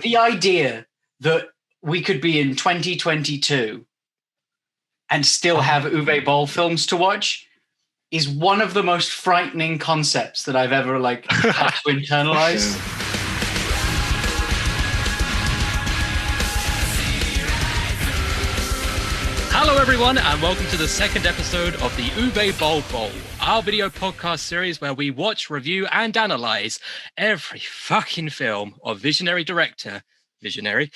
the idea that we could be in 2022 and still have Uwe Boll films to watch is one of the most frightening concepts that I've ever had to internalize. Hello everyone, and welcome to the second episode of the Uwe Boll Bowl, our video podcast series where we watch, review, and analyze every fucking film of visionary director, Uwe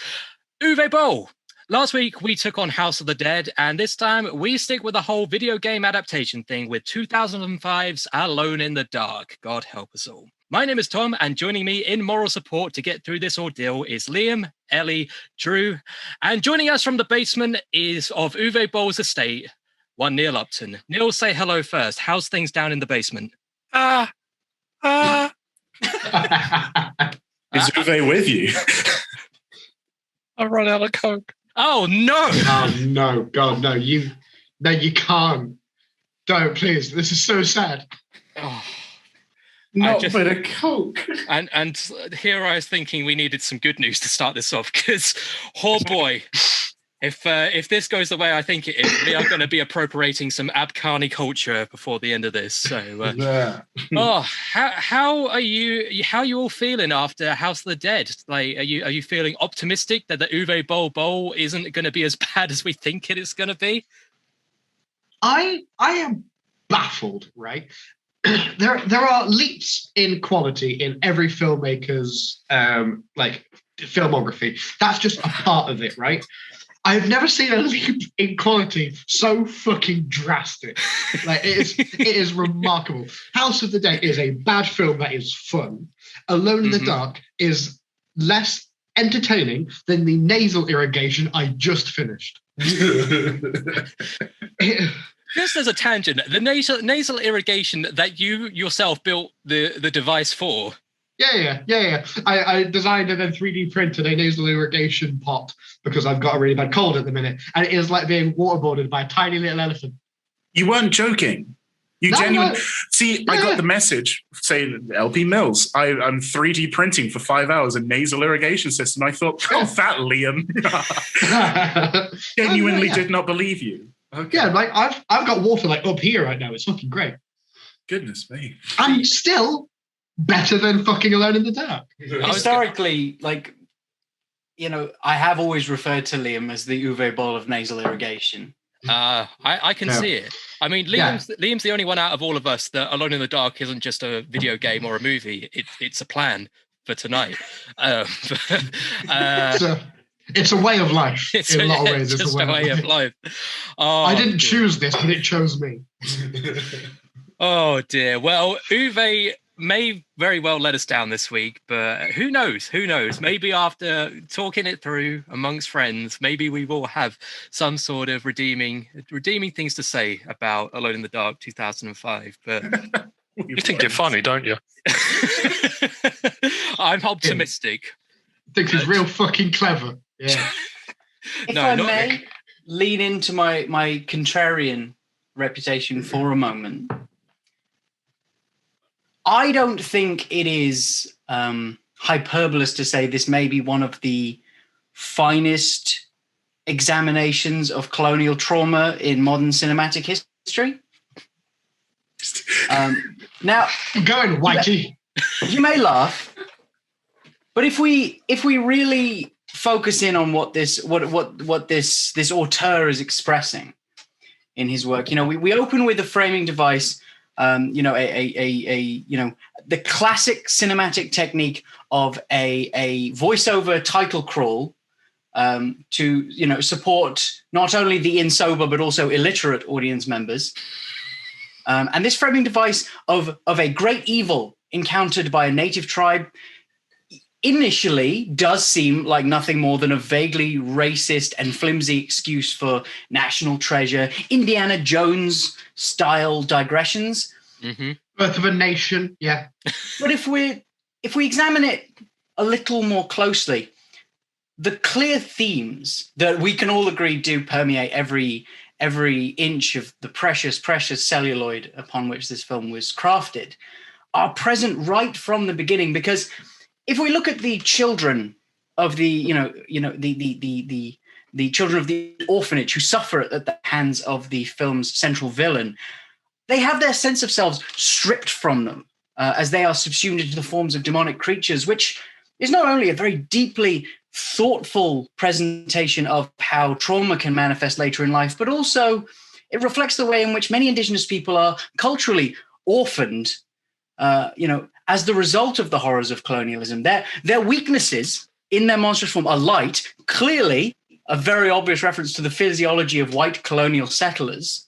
Boll. Last week, we took on House of the Dead, and this time we stick with the whole video game adaptation thing with 2005's Alone in the Dark. God help us all. My name is Tom, and joining me in moral support to get through this ordeal is Liam, Ellie, Drew, and joining us from the basement is of Uwe Boll's estate, one Neil Upton. Neil, say hello first. How's things down in the basement? Is Uwe with you? I've run out of Coke. Oh, no! Oh, no. God, no. You can't. Don't, please. This is so sad. Oh. Not with a Coke. And here I was thinking we needed some good news to start this off, because, oh boy, if this goes the way I think it is, we are going to be appropriating some Abkhani culture before the end of this. So, how are you all feeling after House of the Dead? Like, are you feeling optimistic that the Uwe Boll Bowl isn't going to be as bad as we think it is going to be? I am baffled, right? There are leaps in quality in every filmmaker's filmography. That's just a part of it, right? I've never seen a leap in quality so fucking drastic. It is remarkable. House of the Dead is a bad film that is fun. Alone in the Dark is less entertaining than the nasal irrigation I just finished. Just as a tangent, the nasal irrigation that you yourself built the device for. Yeah. I designed and then 3D printed a nasal irrigation pot because I've got a really bad cold at the minute. And it is like being waterboarded by a tiny little elephant. You weren't joking. You genuinely... No. See, I got the message saying, LP Mills, I'm 3D printing for 5 hours a nasal irrigation system. I thought, that, Liam. Genuinely did not believe you. Okay. Yeah, I've got water up here right now. It's fucking great. Goodness me. I'm still better than fucking Alone in the Dark. Historically, I have always referred to Liam as the Uwe Boll of nasal irrigation. I can see it. I mean, Liam's the only one out of all of us that Alone in the Dark isn't just a video game or a movie. It's a plan for tonight. It's a way of life. In a lot of ways, it's a way of life. Oh, I didn't choose this, but it chose me. Oh dear. Well, Uwe may very well let us down this week, but who knows? Who knows? Maybe after talking it through amongst friends, maybe we will have some sort of redeeming things to say about Alone in the Dark 2005. But you think you're funny, don't you? I'm optimistic. Thinks he's real fucking clever. Yeah. If I may lean into my contrarian reputation for a moment, I don't think it is hyperbolous to say this may be one of the finest examinations of colonial trauma in modern cinematic history. Now, going Whitey. You may laugh, but if we really focus in on what this auteur is expressing in his work, we open with a framing device. The classic cinematic technique of a voiceover title crawl to support not only the in-sober but also illiterate audience members, and this framing device of a great evil encountered by a native tribe initially does seem like nothing more than a vaguely racist and flimsy excuse for national treasure, Indiana Jones style digressions. Birth of a Nation, yeah. But if we examine it a little more closely, the clear themes that we can all agree do permeate every inch of the precious celluloid upon which this film was crafted are present right from the beginning. Because if we look at the children of the the children of the orphanage who suffer at the hands of the film's central villain, they have their sense of selves stripped from them as they are subsumed into the forms of demonic creatures, which is not only a very deeply thoughtful presentation of how trauma can manifest later in life, but also it reflects the way in which many Indigenous people are culturally orphaned, as the result of the horrors of colonialism. Their weaknesses in their monstrous form are light, clearly a very obvious reference to the physiology of white colonial settlers,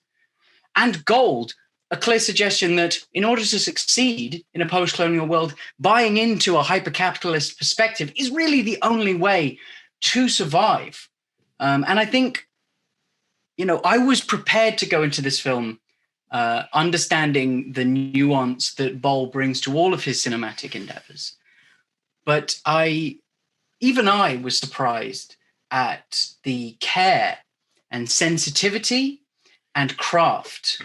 and gold, a clear suggestion that in order to succeed in a post-colonial world, buying into a hyper-capitalist perspective is really the only way to survive. And I think, I was prepared to go into this film understanding the nuance that Boll brings to all of his cinematic endeavors. But I was surprised at the care and sensitivity and craft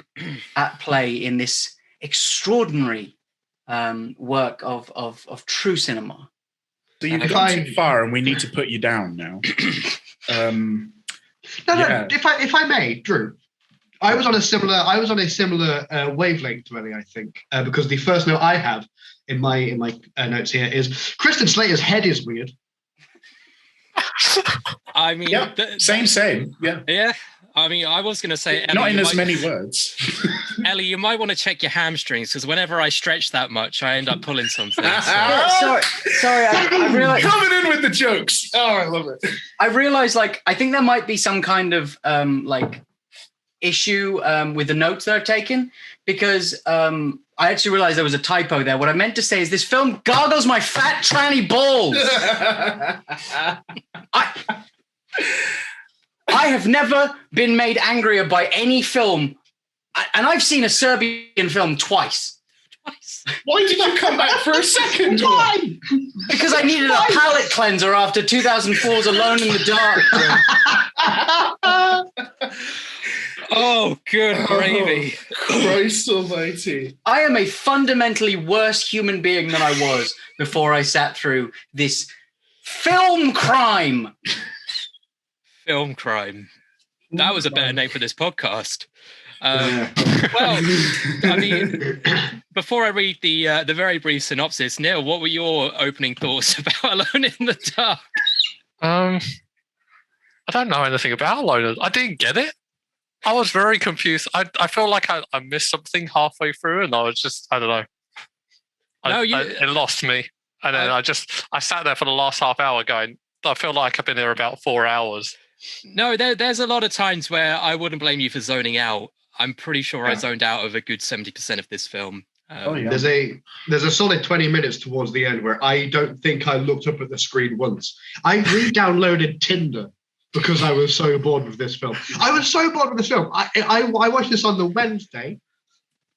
at play in this extraordinary work of true cinema. So you've gone too far, and we need to put you down now. No. If I may, Drew, I was on a similar wavelength to Ellie, I think, because the first note I have in my notes here is Kristen Slater's head is weird. I mean, yeah, same. Yeah. Yeah. I mean, I was going to say, Ellie, not in as many words. Ellie, you might want to check your hamstrings, because whenever I stretch that much, I end up pulling something. Sorry, I realized coming in with the jokes. Oh, I love it. I realized, I think there might be some kind of issue with the notes that I've taken, because I actually realized there was a typo there. What I meant to say is this film gargles my fat tranny balls. I have never been made angrier by any film, and I've seen a Serbian film twice. Why did you come back for a second? Why? Because I needed a palate cleanser after 2004's Alone in the Dark. Oh, good gravy. Christ almighty. I am a fundamentally worse human being than I was before I sat through this film crime. Film crime. That was a better name for this podcast. Well, I mean, before I read the very brief synopsis, Neil, what were your opening thoughts about Alone in the Dark? I don't know anything about Alone. I didn't get it. I was very confused. I feel like I missed something halfway through, and I was just, I don't know. It lost me. And then I sat there for the last half hour going, I feel like I've been here about 4 hours. No, there's a lot of times where I wouldn't blame you for zoning out. I'm pretty sure I zoned out of a good 70% of this film. There's a solid 20 minutes towards the end where I don't think I looked up at the screen once. I re-downloaded Tinder because I was so bored with this film. I watched this on the Wednesday.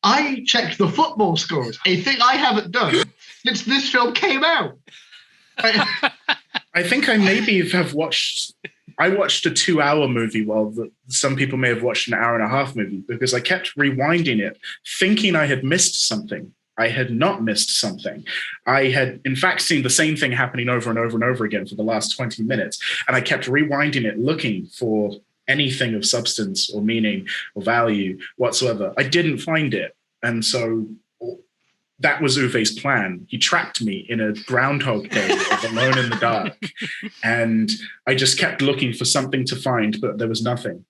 I checked the football scores, a thing I haven't done since this film came out. I think I maybe have watched... I watched a 2-hour movie while some people may have watched an hour and a half movie, because I kept rewinding it, thinking I had missed something. I had not missed something. I had, in fact, seen the same thing happening over and over and over again for the last 20 minutes. And I kept rewinding it, looking for anything of substance or meaning or value whatsoever. I didn't find it. And so that was Uwe's plan. He trapped me in a Groundhog Day of Alone in the Dark. And I just kept looking for something to find, but there was nothing.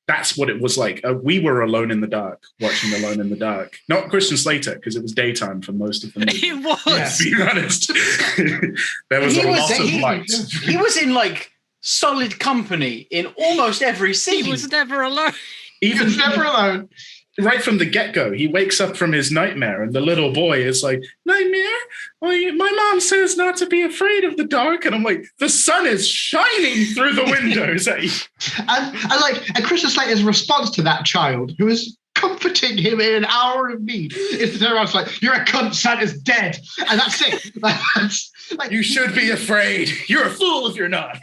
That's what it was like. We were alone in the dark, watching Alone in the Dark. Not Christian Slater, because it was daytime for most of the movie. It was. Yeah. To be honest. There was a lot of light. He was in solid company in almost every scene. He was never alone. He was never alone. Right from the get-go, he wakes up from his nightmare, and the little boy is like, "Nightmare? My mom says not to be afraid of the dark." And I'm like, the sun is shining through the windows at you. And Christian Slater's response to that child, who is comforting him in an hour of need, is to turn around and say, "You're a cunt, Santa's dead." And that's it. You should be afraid. You're a fool if you're not.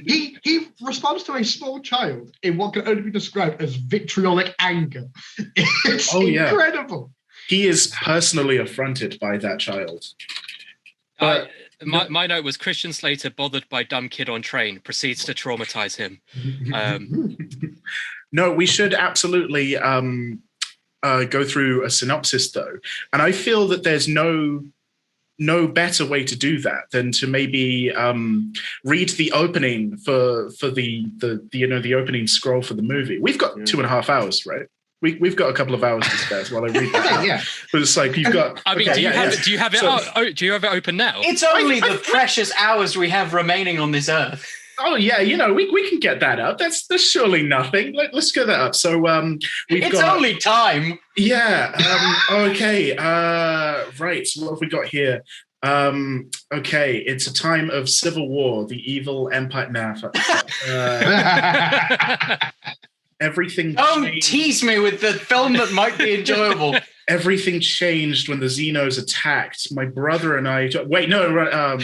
He responds to a small child in what can only be described as vitriolic anger. It's incredible. He is personally affronted by that child. I My note was Christian Slater, bothered by dumb kid on train, proceeds to traumatize him. No, we should absolutely go through a synopsis, though. And I feel that there's no better way to do that than to maybe read the opening for the opening scroll for the movie. We've got 2.5 hours, right? We've got a couple of hours to spare while I read that. Yeah. But it's like you've got. I mean, okay, do you have it open now? It's only the precious hours we have remaining on this earth. Oh yeah, we can get that up. That's surely nothing. Let's get that up. So it's only time. Yeah. Okay. Right. So what have we got here? Okay. It's a time of civil war. The evil empire. Nah. Everything. Don't changed. tease me with the film that might be enjoyable. Everything changed when the Xenos attacked. My brother and I. Wait, no.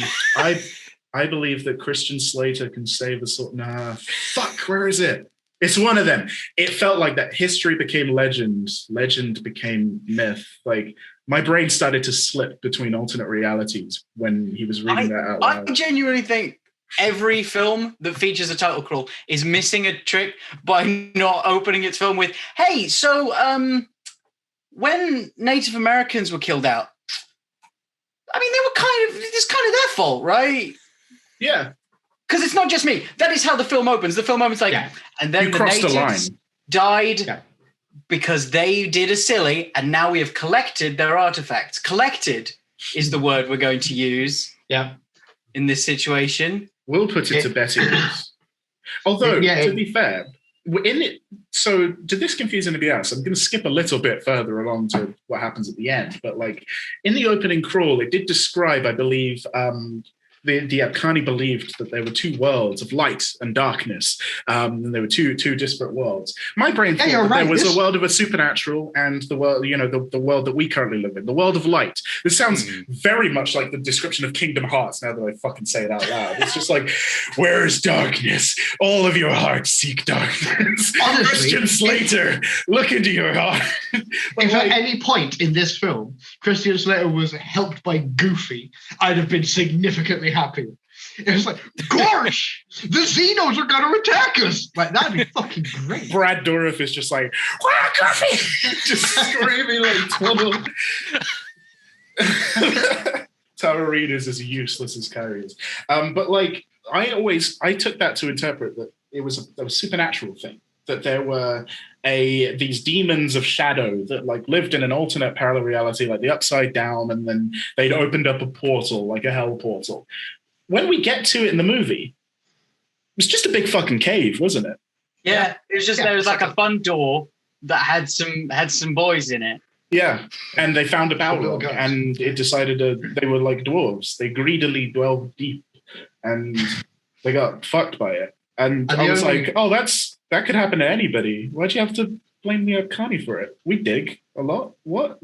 I believe that Christian Slater can save us all. Nah, fuck, where is it? It's one of them. It felt like that. History became legend. Legend became myth. Like, my brain started to slip between alternate realities when he was reading that out loud. I genuinely think every film that features a title crawl is missing a trick by not opening its film with, hey, so when Native Americans were killed out, I mean, it's kind of their fault, right? Yeah. Because it's not just me. That is how the film opens. The film opens like, and then the natives died because they did a silly, and now we have collected their artifacts. Collected is the word we're going to use in this situation. We'll put it to better use. Although, to be fair, in it, so did this confuse anybody else? I'm going to skip a little bit further along to what happens at the end, but like in the opening crawl, it did describe, I believe, the Abkhani believed that there were two worlds of light and darkness, and there were two disparate worlds. My brain thought that there was a world of a supernatural and the world, the world that we currently live in, the world of light. This sounds very much like the description of Kingdom Hearts. Now that I fucking say it out loud, it's just like, where is darkness? All of your hearts seek darkness. Honestly, Christian Slater, look into your heart. If at any point in this film Christian Slater was helped by Goofy, I'd have been significantly happy. It was like, gosh, the Xenos are going to attack us. Like, that'd be fucking great. Brad Dorff is just like, wow, Goofy! Just screaming like trouble. Tara Reid is as useless as carriers. But like, I took that to interpret that it was a supernatural thing. That there were these demons of shadow that like lived in an alternate parallel reality, like the Upside Down, and then they'd opened up a portal, like a hell portal. When we get to it in the movie, it was just a big fucking cave, wasn't it? Yeah, it was just there was like a fun door that had some boys in it. Yeah, and they found a Balrog, and it decided they were like dwarves. They greedily dwelled deep, and they got fucked by it. And I was like, oh, that could happen to anybody. Why'd you have to blame the Abkhani for it? We dig a lot. What?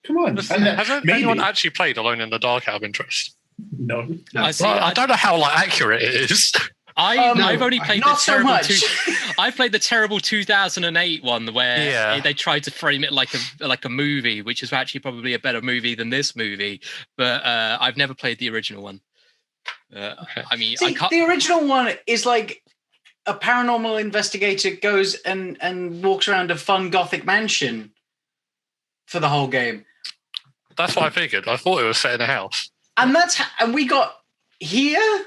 Come on. Hasn't anyone actually played Alone in the Dark out of interest? No. I don't know how accurate it is. I've only played the terrible so I've played the terrible 2008 one where they tried to frame it like a movie, which is actually probably a better movie than this movie. But I've never played the original one. I mean, the original one is like a paranormal investigator goes and walks around a fun gothic mansion for the whole game. That's what I figured. I thought it was set in a house. And and we got here.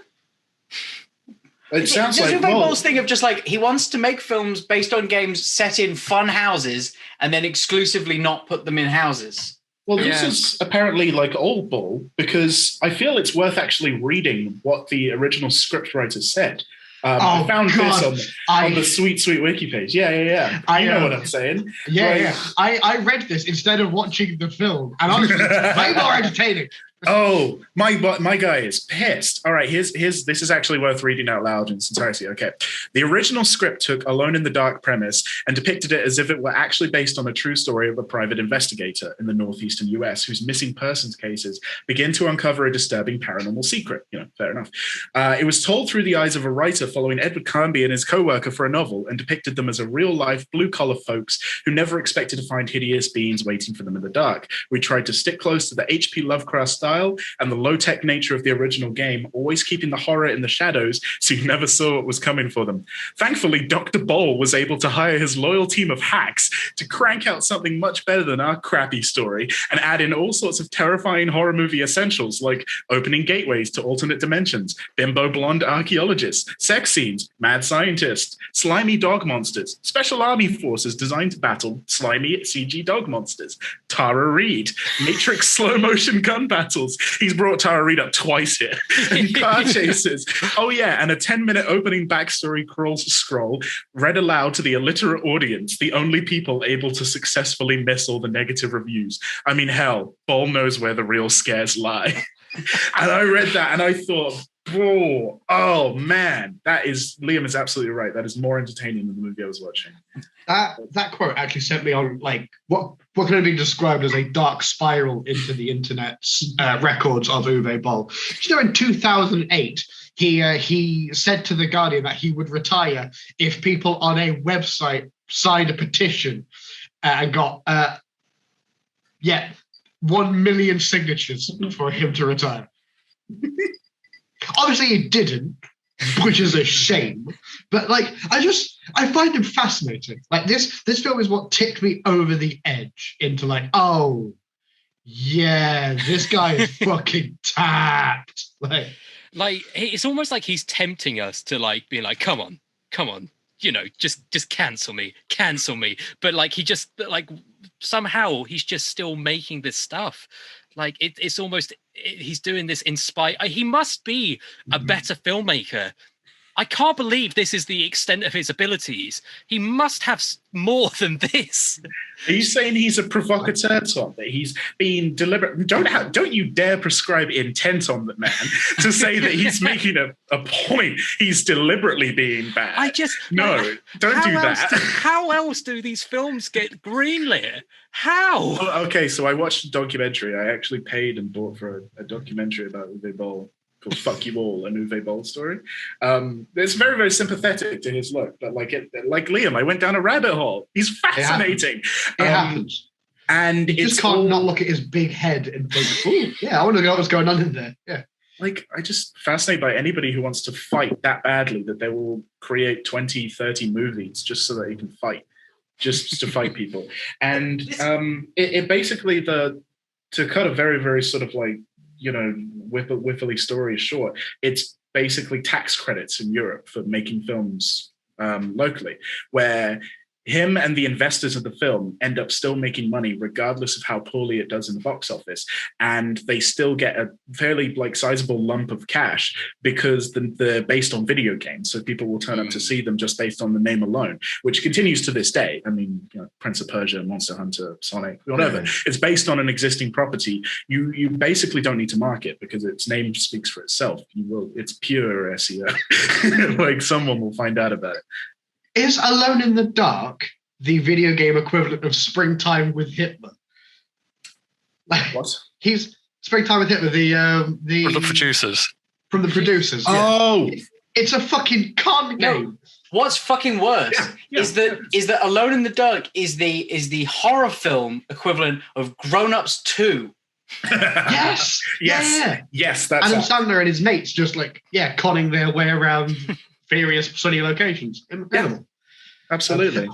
It sounds like Uwe Boll's thing of just like he wants to make films based on games set in fun houses and then exclusively not put them in houses. Well, this is apparently like old Boll, because I feel it's worth actually reading what the original scriptwriter said. I found this on the sweet wiki page. Yeah. I know what I'm saying. Yeah. I read this instead of watching the film, and honestly, it's way more entertaining. Oh, my guy is pissed. All right, this is actually worth reading out loud in its entirety. Okay. The original script took Alone in the Dark premise and depicted it as if it were actually based on a true story of a private investigator in the northeastern US whose missing persons cases begin to uncover a disturbing paranormal secret. Fair enough. It was told through the eyes of a writer following Edward Carnby and his co-worker for a novel and depicted them as a real-life blue-collar folks who never expected to find hideous beings waiting for them in the dark. We tried to stick close to the H.P. Lovecraft style style and the low-tech nature of the original game, always keeping the horror in the shadows so you never saw what was coming for them. Thankfully, Dr. Boll was able to hire his loyal team of hacks to crank out something much better than our crappy story and add in all sorts of terrifying horror movie essentials like opening gateways to alternate dimensions, bimbo blonde archaeologists, sex scenes, mad scientists, slimy dog monsters, special army forces designed to battle slimy CG dog monsters, Tara Reid, Matrix slow motion gun battles. He's brought Tara Reid up twice here. And car chases. Oh yeah, and a 10-minute opening backstory scroll read aloud to the illiterate audience, the only people able to successfully miss all the negative reviews. I mean, hell, Boll knows where the real scares lie. And I read that and I thought, oh man, Liam is absolutely right. That is more entertaining than the movie I was watching. That quote actually sent me on like what can be described as a dark spiral into the internet's records of Uwe Boll. You know, in 2008, he said to The Guardian that he would retire if people on a website signed a petition and got 1 million signatures for him to retire. Obviously, he didn't, which is a shame. But like, I find him fascinating. Like this film is what tipped me over the edge into like, oh, yeah, this guy is fucking tapped. Like it's almost like he's tempting us to like be like, come on, you know, just cancel me. But like he just like somehow he's just still making this stuff. Like it's almost he's doing this in spite. He must be a better filmmaker. I can't believe this is the extent of his abilities. He must have more than this. Are you saying he's a provocateur, Tom? That he's being deliberate? Don't you dare prescribe intent on the man to say that he's making a point. He's deliberately being bad. Don't do that. How else do these films get greenlit? How? Well, okay, so I watched a documentary. I actually paid and bought for a documentary about Uwe Boll called "Fuck You All," an Uwe Boll story. It's very, very sympathetic to his look, but like Liam, I went down a rabbit hole. He's fascinating. It happens. And you just can't not look at his big head and think, "Ooh, yeah, I want to know what's going on in there." Yeah. Like, I just fascinated by anybody who wants to fight that badly that they will create 20, 30 movies just so that he can fight, just to fight people. And it basically, to cut a very, very sort of like, you know, whiffly story short, it's basically tax credits in Europe for making films locally, where him and the investors of the film end up still making money regardless of how poorly it does in the box office, and they still get a fairly like sizable lump of cash because they're based on video games, so people will turn up to see them just based on the name alone, which continues to this day. I mean, you know, Prince of Persia, Monster Hunter, Sonic, whatever. It's based on an existing property. You basically don't need to market because its name speaks for itself. It's pure SEO. Like someone will find out about it. Is Alone in the Dark the video game equivalent of Springtime with Hitler? What? He's Springtime with Hitler, from the producers. From the producers. Yeah. Oh, it's a fucking con game. What's fucking worse is that Alone in the Dark is the horror film equivalent of Grown Ups 2. Yes. Yes. That's Adam Sandler and his mates just like conning their way around various sunny locations. Incredible. Yeah, absolutely.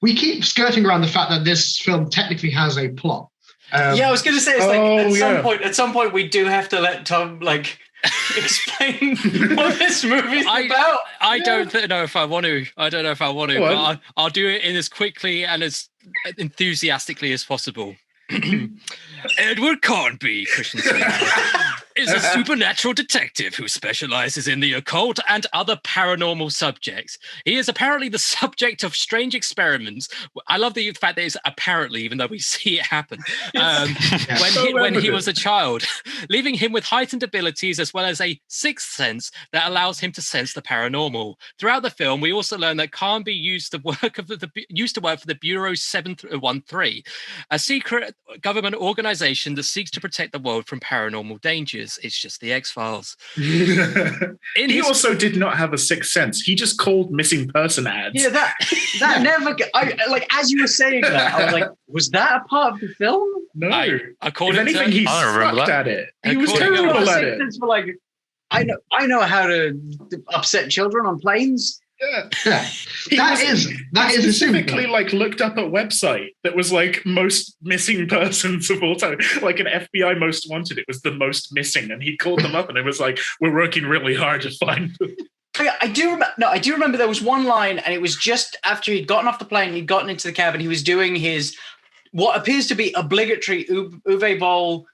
We keep skirting around the fact that this film technically has a plot. I was going to say, it's at some point we do have to let Tom like explain what this movie's about. I don't know if I want to. But I'll do it in as quickly and as enthusiastically as possible. Edward Carnby, Christensen, is a supernatural detective who specializes in the occult and other paranormal subjects. He is apparently the subject of strange experiments. I love the fact that it's apparently, even though we see it happen, when he was a child, leaving him with heightened abilities as well as a sixth sense that allows him to sense the paranormal. Throughout the film, we also learn that Carnby used to work for the Bureau 713, a secret government organization that seeks to protect the world from paranormal dangers. It's just the X-Files. He also did not have a sixth sense. He just called missing person ads. Yeah, that never. As you were saying that, I was like, was that a part of the film? No. If According anything, he I don't remember sucked that. at it. He was According to- terrible at it. For like, I know how to upset children on planes. Yeah. Yeah. He That is specifically like looked up a website that was like most missing persons of all time, like an FBI most wanted. It was the most missing, and he called them up, and it was like, we're working really hard to find them. I do remember there was one line, and it was just after he'd gotten off the plane, he'd gotten into the cabin, he was doing his what appears to be obligatory Uwe Boll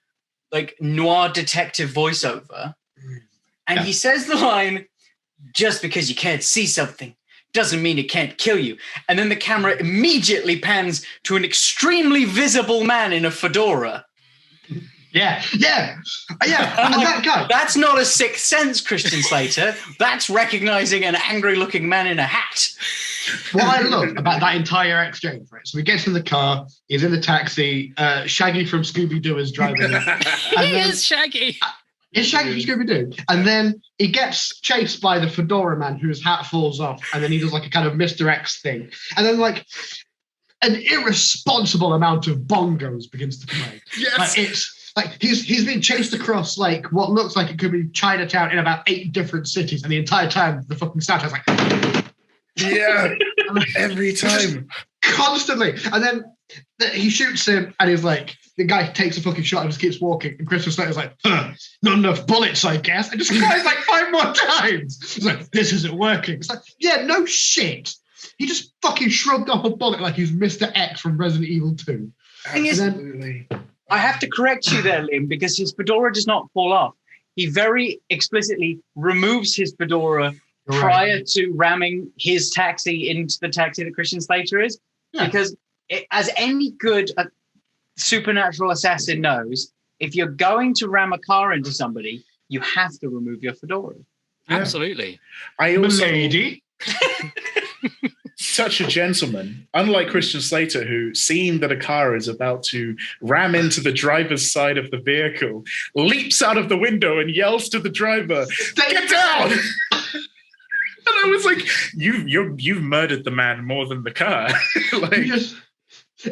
like noir detective voiceover, and he says the line, "Just because you can't see something doesn't mean it can't kill you." And then the camera immediately pans to an extremely visible man in a fedora. Yeah. And that guy. That's not a sixth sense, Christian Slater. That's recognizing an angry-looking man in a hat. What I love about that entire exchange, right? So he gets in the car, he's in the taxi, Shaggy from Scooby-Doo is driving. He is Shaggy. It's Shaggy from Scooby-Doo. And then he gets chased by the fedora man whose hat falls off, and then he does like a kind of Mr. X thing. And then like an irresponsible amount of bongos begins to play. Yes. Like it's like he's been chased across like what looks like it could be Chinatown in about 8 different cities, and the entire time the fucking soundtrack's like Yeah, every time. constantly. And then he shoots him, and he's like, the guy takes a fucking shot and just keeps walking. And Christmas Slater's like, not enough bullets, I guess. And just cries like 5 more times. He's like, this isn't working. It's like, yeah, no shit. He just fucking shrugged off a bullet like he's Mr. X from Resident Evil 2. Absolutely. I have to correct you there, Liam, because his fedora does not fall off. He very explicitly removes his fedora prior to ramming his taxi into the taxi that Christian Slater is. Yeah. Because as any good supernatural assassin knows, if you're going to ram a car into somebody, you have to remove your fedora. Yeah. Absolutely. I also... Lady. Such a gentleman, unlike Christian Slater, who, seeing that a car is about to ram into the driver's side of the vehicle, leaps out of the window and yells to the driver, "Get down!" And I was like, "You've murdered the man more than the car."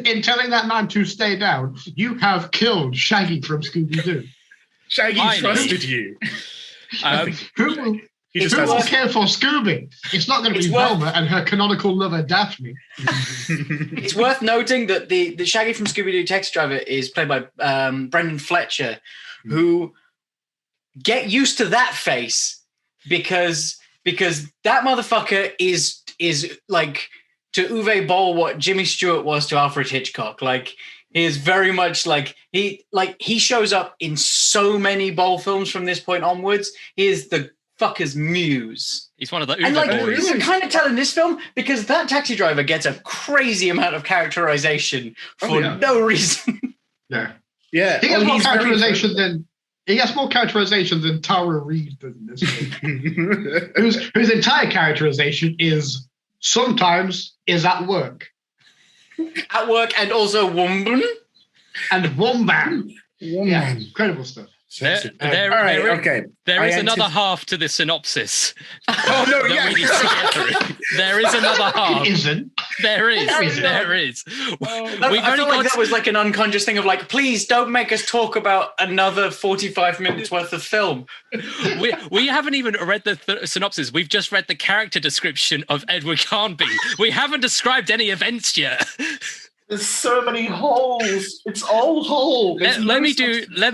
In telling that man to stay down, you have killed Shaggy from Scooby-Doo. Shaggy trusted you. Who will care for Scooby? It's not going to be Velma and her canonical lover, Daphne. It's worth noting that the Shaggy from Scooby-Doo taxi driver is played by Brendan Fletcher, who get used to that face because that motherfucker is like to Uwe Boll what Jimmy Stewart was to Alfred Hitchcock. Like, he is very much like he shows up in so many Boll films from this point onwards. He is the fucker's muse. He's one of the Uber boys. You can kind of tell in this film because that taxi driver gets a crazy amount of characterization for no reason. Yeah. Yeah. He gets more characterization than Tara Reid does in this film. whose entire characterization is sometimes is at work. At work and also woman. And womban. Yeah, incredible stuff. There is another half to this synopsis. Oh no! Yeah, there is another half. It isn't. There is. I feel like that was like an unconscious thing of like, please don't make us talk about another 45 minutes worth of film. We haven't even read the synopsis. We've just read the character description of Edward Carnby. We haven't described any events yet. There's so many holes. It's all holes. Let me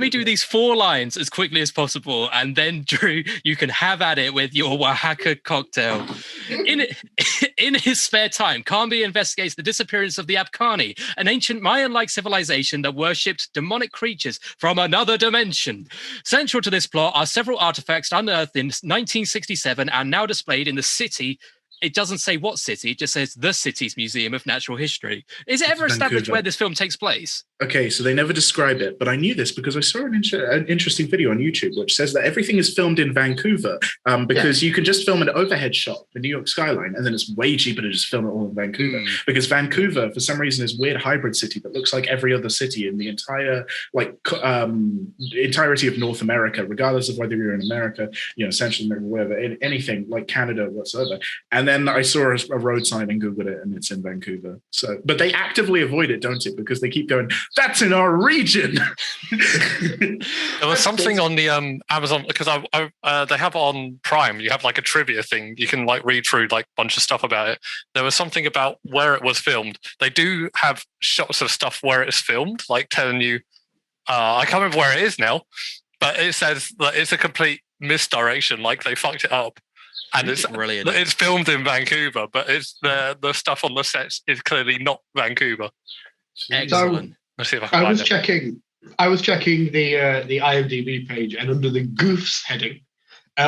do these 4 lines as quickly as possible, and then Drew, you can have at it with your Oaxaca cocktail. In his spare time, Carnby investigates the disappearance of the Abkhani, an ancient Mayan-like civilization that worshipped demonic creatures from another dimension. Central to this plot are several artifacts unearthed in 1967 and now displayed in the city it doesn't say what city, it just says the city's Museum of Natural History. Is it ever established Vancouver. where this film takes place? Okay, so they never describe it, but I knew this because I saw an interesting video on YouTube which says that everything is filmed in Vancouver because you can just film an overhead shot, the New York skyline, and then it's way cheaper to just film it all in Vancouver. Because Vancouver, for some reason, is a weird hybrid city that looks like every other city in the entire entirety of North America, regardless of whether you're in America, Central America, wherever, anything like Canada whatsoever. And then I saw a road sign and Googled it, and it's in Vancouver. So, but they actively avoid it, don't it? Because they keep going, that's in our region. There was something on the Amazon, because they have on Prime, you have like a trivia thing. You can like read through like a bunch of stuff about it. There was something about where it was filmed. They do have shots of stuff where it's filmed, like telling you, I can't remember where it is now, but it says that it's a complete misdirection, like they fucked it up. And it's brilliant. It's filmed in Vancouver, but it's the stuff on the sets is clearly not Vancouver. Excellent. So, let's see if I can I find was it. checking the IMDb page, and under the goofs heading,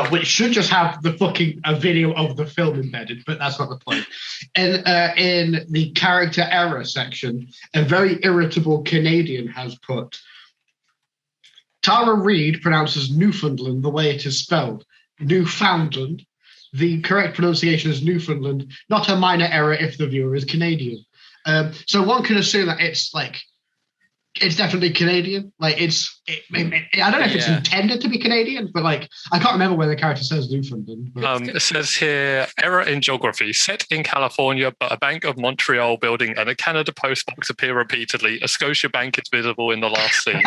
which should just have a video of the film embedded, but that's not the point. And in the character error section, a very irritable Canadian has put, Tara Reid pronounces Newfoundland the way it is spelled, Newfoundland. The correct pronunciation is Newfoundland, not a minor error if the viewer is Canadian. So one can assume that it's definitely Canadian. Like I don't know if it's intended to be Canadian, but like I can't remember where the character says Newfoundland. It says here, error in geography. Set in California, but a Bank of Montreal building and a Canada Post box appear repeatedly. A Scotia Bank is visible in the last scene.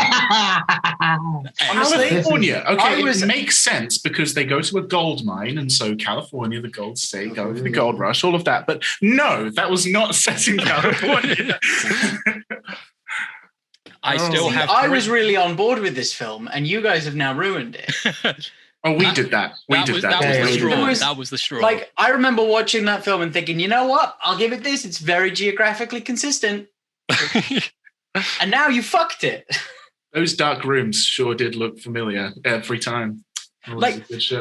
California. Okay, it makes sense because they go to a gold mine, and so California, the gold state, go for the gold rush, all of that. But no, that was not set in California. I was really on board with this film, and you guys have now ruined it. Oh, we did that. That was the straw. Like, I remember watching that film and thinking, you know what? I'll give it this. It's very geographically consistent. And now you fucked it. Those dark rooms sure did look familiar every time. Like, this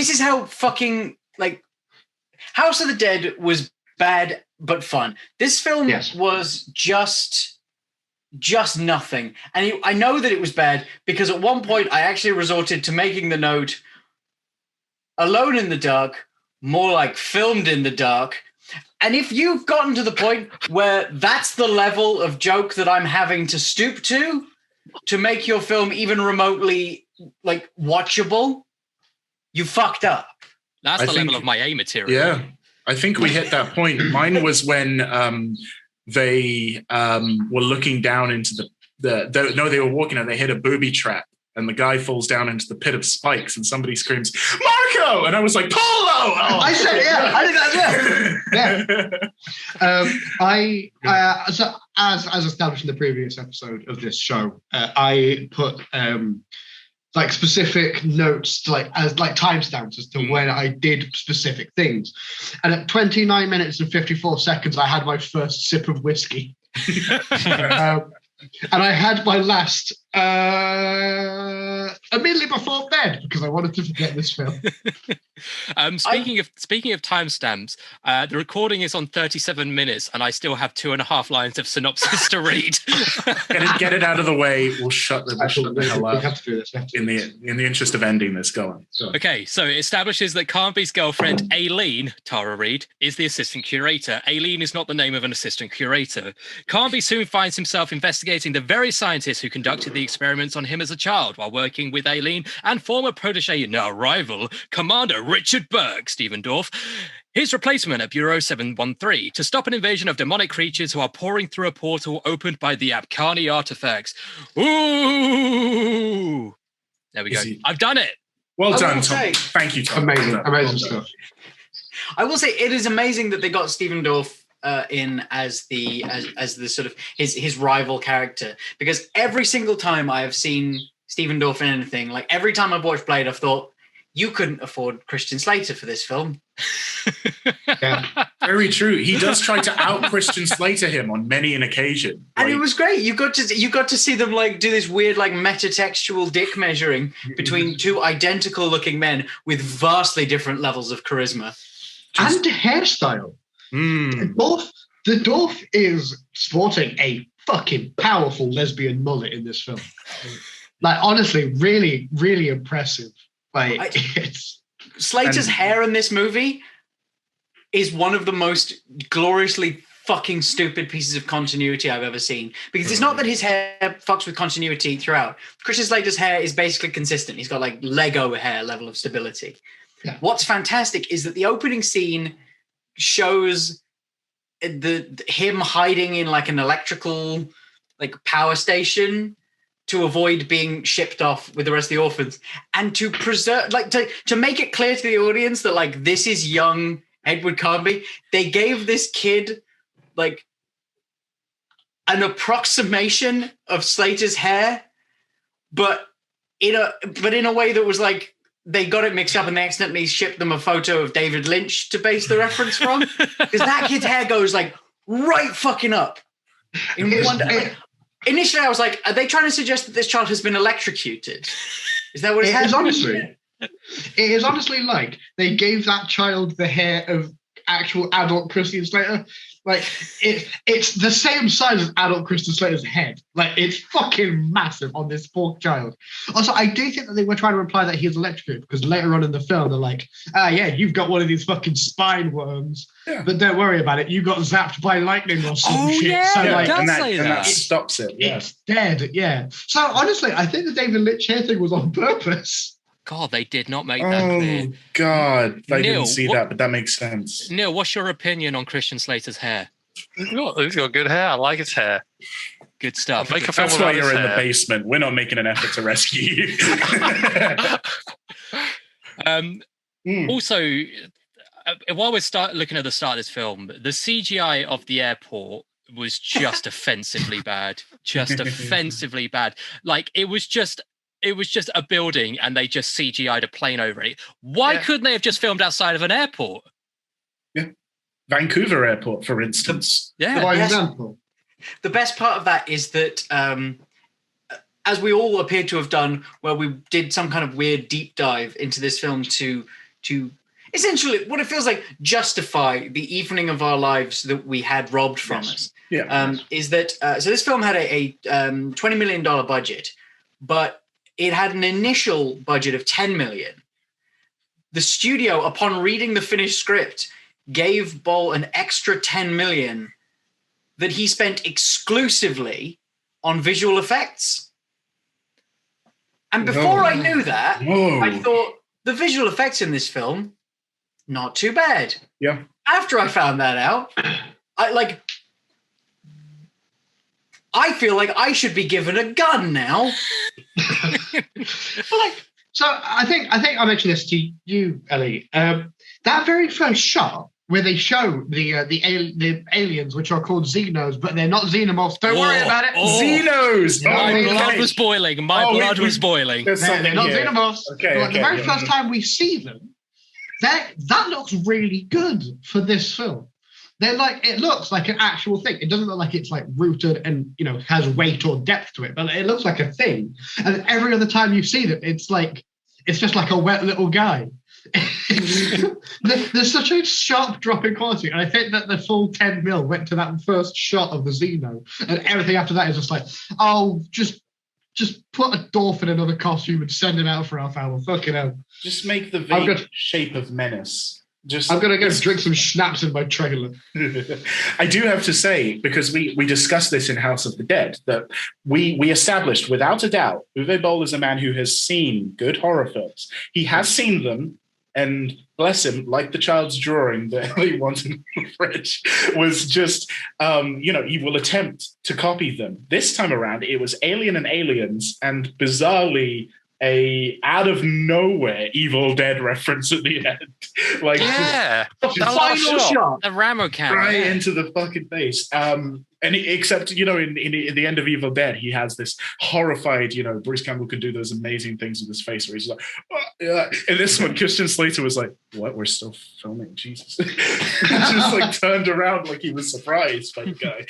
is how fucking, like, House of the Dead was bad but fun. This film was just nothing. And I know that it was bad because at one point I actually resorted to making the note, Alone in the Dark, more like Filmed in the Dark. And if you've gotten to the point where that's the level of joke that I'm having to stoop to make your film even remotely like watchable, you fucked up. That's the level of my A material. Yeah, I think we hit that point. Mine was when they were looking down into they were walking and they hit a booby trap and the guy falls down into the pit of spikes and somebody screams, Marco! And I was like, Polo! Oh. I said, I did that, so as established in the previous episode of this show, I put like specific notes, like timestamps as to when I did specific things. And at 29 minutes and 54 seconds, I had my first sip of whiskey. And I had my last immediately before bed because I wanted to forget this film. Speaking of timestamps, the recording is on 37 minutes, and I still have 2.5 lines of synopsis to read. Get it out of the way. We'll shut the hell up. We have to do this. In the interest of ending this, go on. Okay, so it establishes that Carnby's girlfriend, Aileen, Tara Reid, is the assistant curator. Aileen is not the name of an assistant curator. Carnby soon finds himself investigating the very scientists who conducted the experiments on him as a child while working with Aileen and former protege, now rival, Commander Richard Burke, Stephen Dorff, his replacement at Bureau 713, to stop an invasion of demonic creatures who are pouring through a portal opened by the Abkhani artifacts. Ooh! There we go. I've done it. Well done, Tom. Thank you, Tom. Amazing stuff. I will say it is amazing that they got Stephen Dorff in as the sort of his rival character, because every single time I have seen Stephen Dorff in anything, like every time I've watched Blade, I've thought, you couldn't afford Christian Slater for this film. Yeah, very true. He does try to out Christian Slater him on many an occasion, and it was great. You got to see them like do this weird like metatextual dick measuring between two identical looking men with vastly different levels of charisma. and the hairstyle. The Dorff is sporting a fucking powerful lesbian mullet in this film. Like, honestly, really, really impressive. Like, it's Slater's hair in this movie is one of the most gloriously fucking stupid pieces of continuity I've ever seen. Because it's not that his hair fucks with continuity throughout. Christian Slater's hair is basically consistent. He's got like Lego hair level of stability. Yeah. What's fantastic is that the opening scene shows him hiding in like an electrical like power station to avoid being shipped off with the rest of the orphans, and to preserve, like, to make it clear to the audience that like this is young Edward Carnby. They gave this kid like an approximation of Slater's hair, but in a way that was like they got it mixed up and they accidentally shipped them a photo of David Lynch to base the reference from, because that kid's hair goes like right fucking up. Initially, I was like, are they trying to suggest that this child has been electrocuted? Is that what it is? Honestly, it is honestly like they gave that child the hair of actual adult Christian Slater. Like, it's the same size as adult Christian Slater's head. Like, it's fucking massive on this poor child. Also, I do think that they were trying to imply that he was electrocuted, because later on in the film, they're like, yeah, you've got one of these fucking spine worms, but don't worry about it. You got zapped by lightning or some shit. Yeah, so, like, and that stops it. Yeah. It's dead, yeah. So, honestly, I think the David Lynch hair thing was on purpose. God, they did not make that clear. Oh, God. I Neil, didn't see that, but that makes sense. Neil, what's your opinion on Christian Slater's hair? He's got good hair. I like his hair. Good stuff. Make a film That's why about his you're in the hair. basement. We're not making an effort to rescue you. Also, while we're looking at the start of this film, the CGI of the airport was just offensively bad. Just offensively bad. Like, it was just a building and they just CGI'd a plane over it. Why couldn't they have just filmed outside of an airport? Yeah. Vancouver Airport, for instance. Example. The best part of that is that, as we all appear to have done, where we did some kind of weird deep dive into this film to essentially what it feels like justify the evening of our lives that we had robbed from us. Yeah. Is that so? This film had a $20 million budget, but it had an initial budget of $10 million. The studio, upon reading the finished script, gave Boll an extra $10 million that he spent exclusively on visual effects. And before I knew that, I thought the visual effects in this film, not too bad. Yeah. After I found that out, I feel like I should be given a gun now. So I think I mentioned this to you, Ellie. That very first shot where they show the aliens, which are called xenos, but they're not xenomorphs. Don't worry about it. Xenos! My blood was boiling. My blood was boiling. There's They're something not here. xenomorphs. Okay, But the very first time we see them, that looks really good for this film. They're like, it looks like an actual thing. It doesn't look like it's like rooted and, you know, has weight or depth to it, but it looks like a thing. And every other time you see them, it's just like a wet little guy. There's such a sharp drop in quality, and I think that the full 10 mil went to that first shot of the Xeno, and everything after that is just like, oh, just put a Dorff in another costume and send him out for half hour. Fucking hell. Just make the vague shape of menace. I'm gonna go drink some schnapps in my trailer. I do have to say, because we discussed this in House of the Dead, that we established without a doubt Uwe Boll is a man who has seen good horror films. He has seen them, and bless him, like the child's drawing that he wanted in the fridge, was just, he will attempt to copy them. This time around, it was Alien and Aliens, and bizarrely, a out of nowhere Evil Dead reference at the end. Like, Yeah. The final shot. The Ramo camera. right into the fucking face. And except, in the end of Evil Dead, he has this horrified, Bruce Campbell could do those amazing things with his face where he's like, oh, yeah. And this one, Christian Slater was like, what? We're still filming? Jesus. Just like turned around like he was surprised by the guy.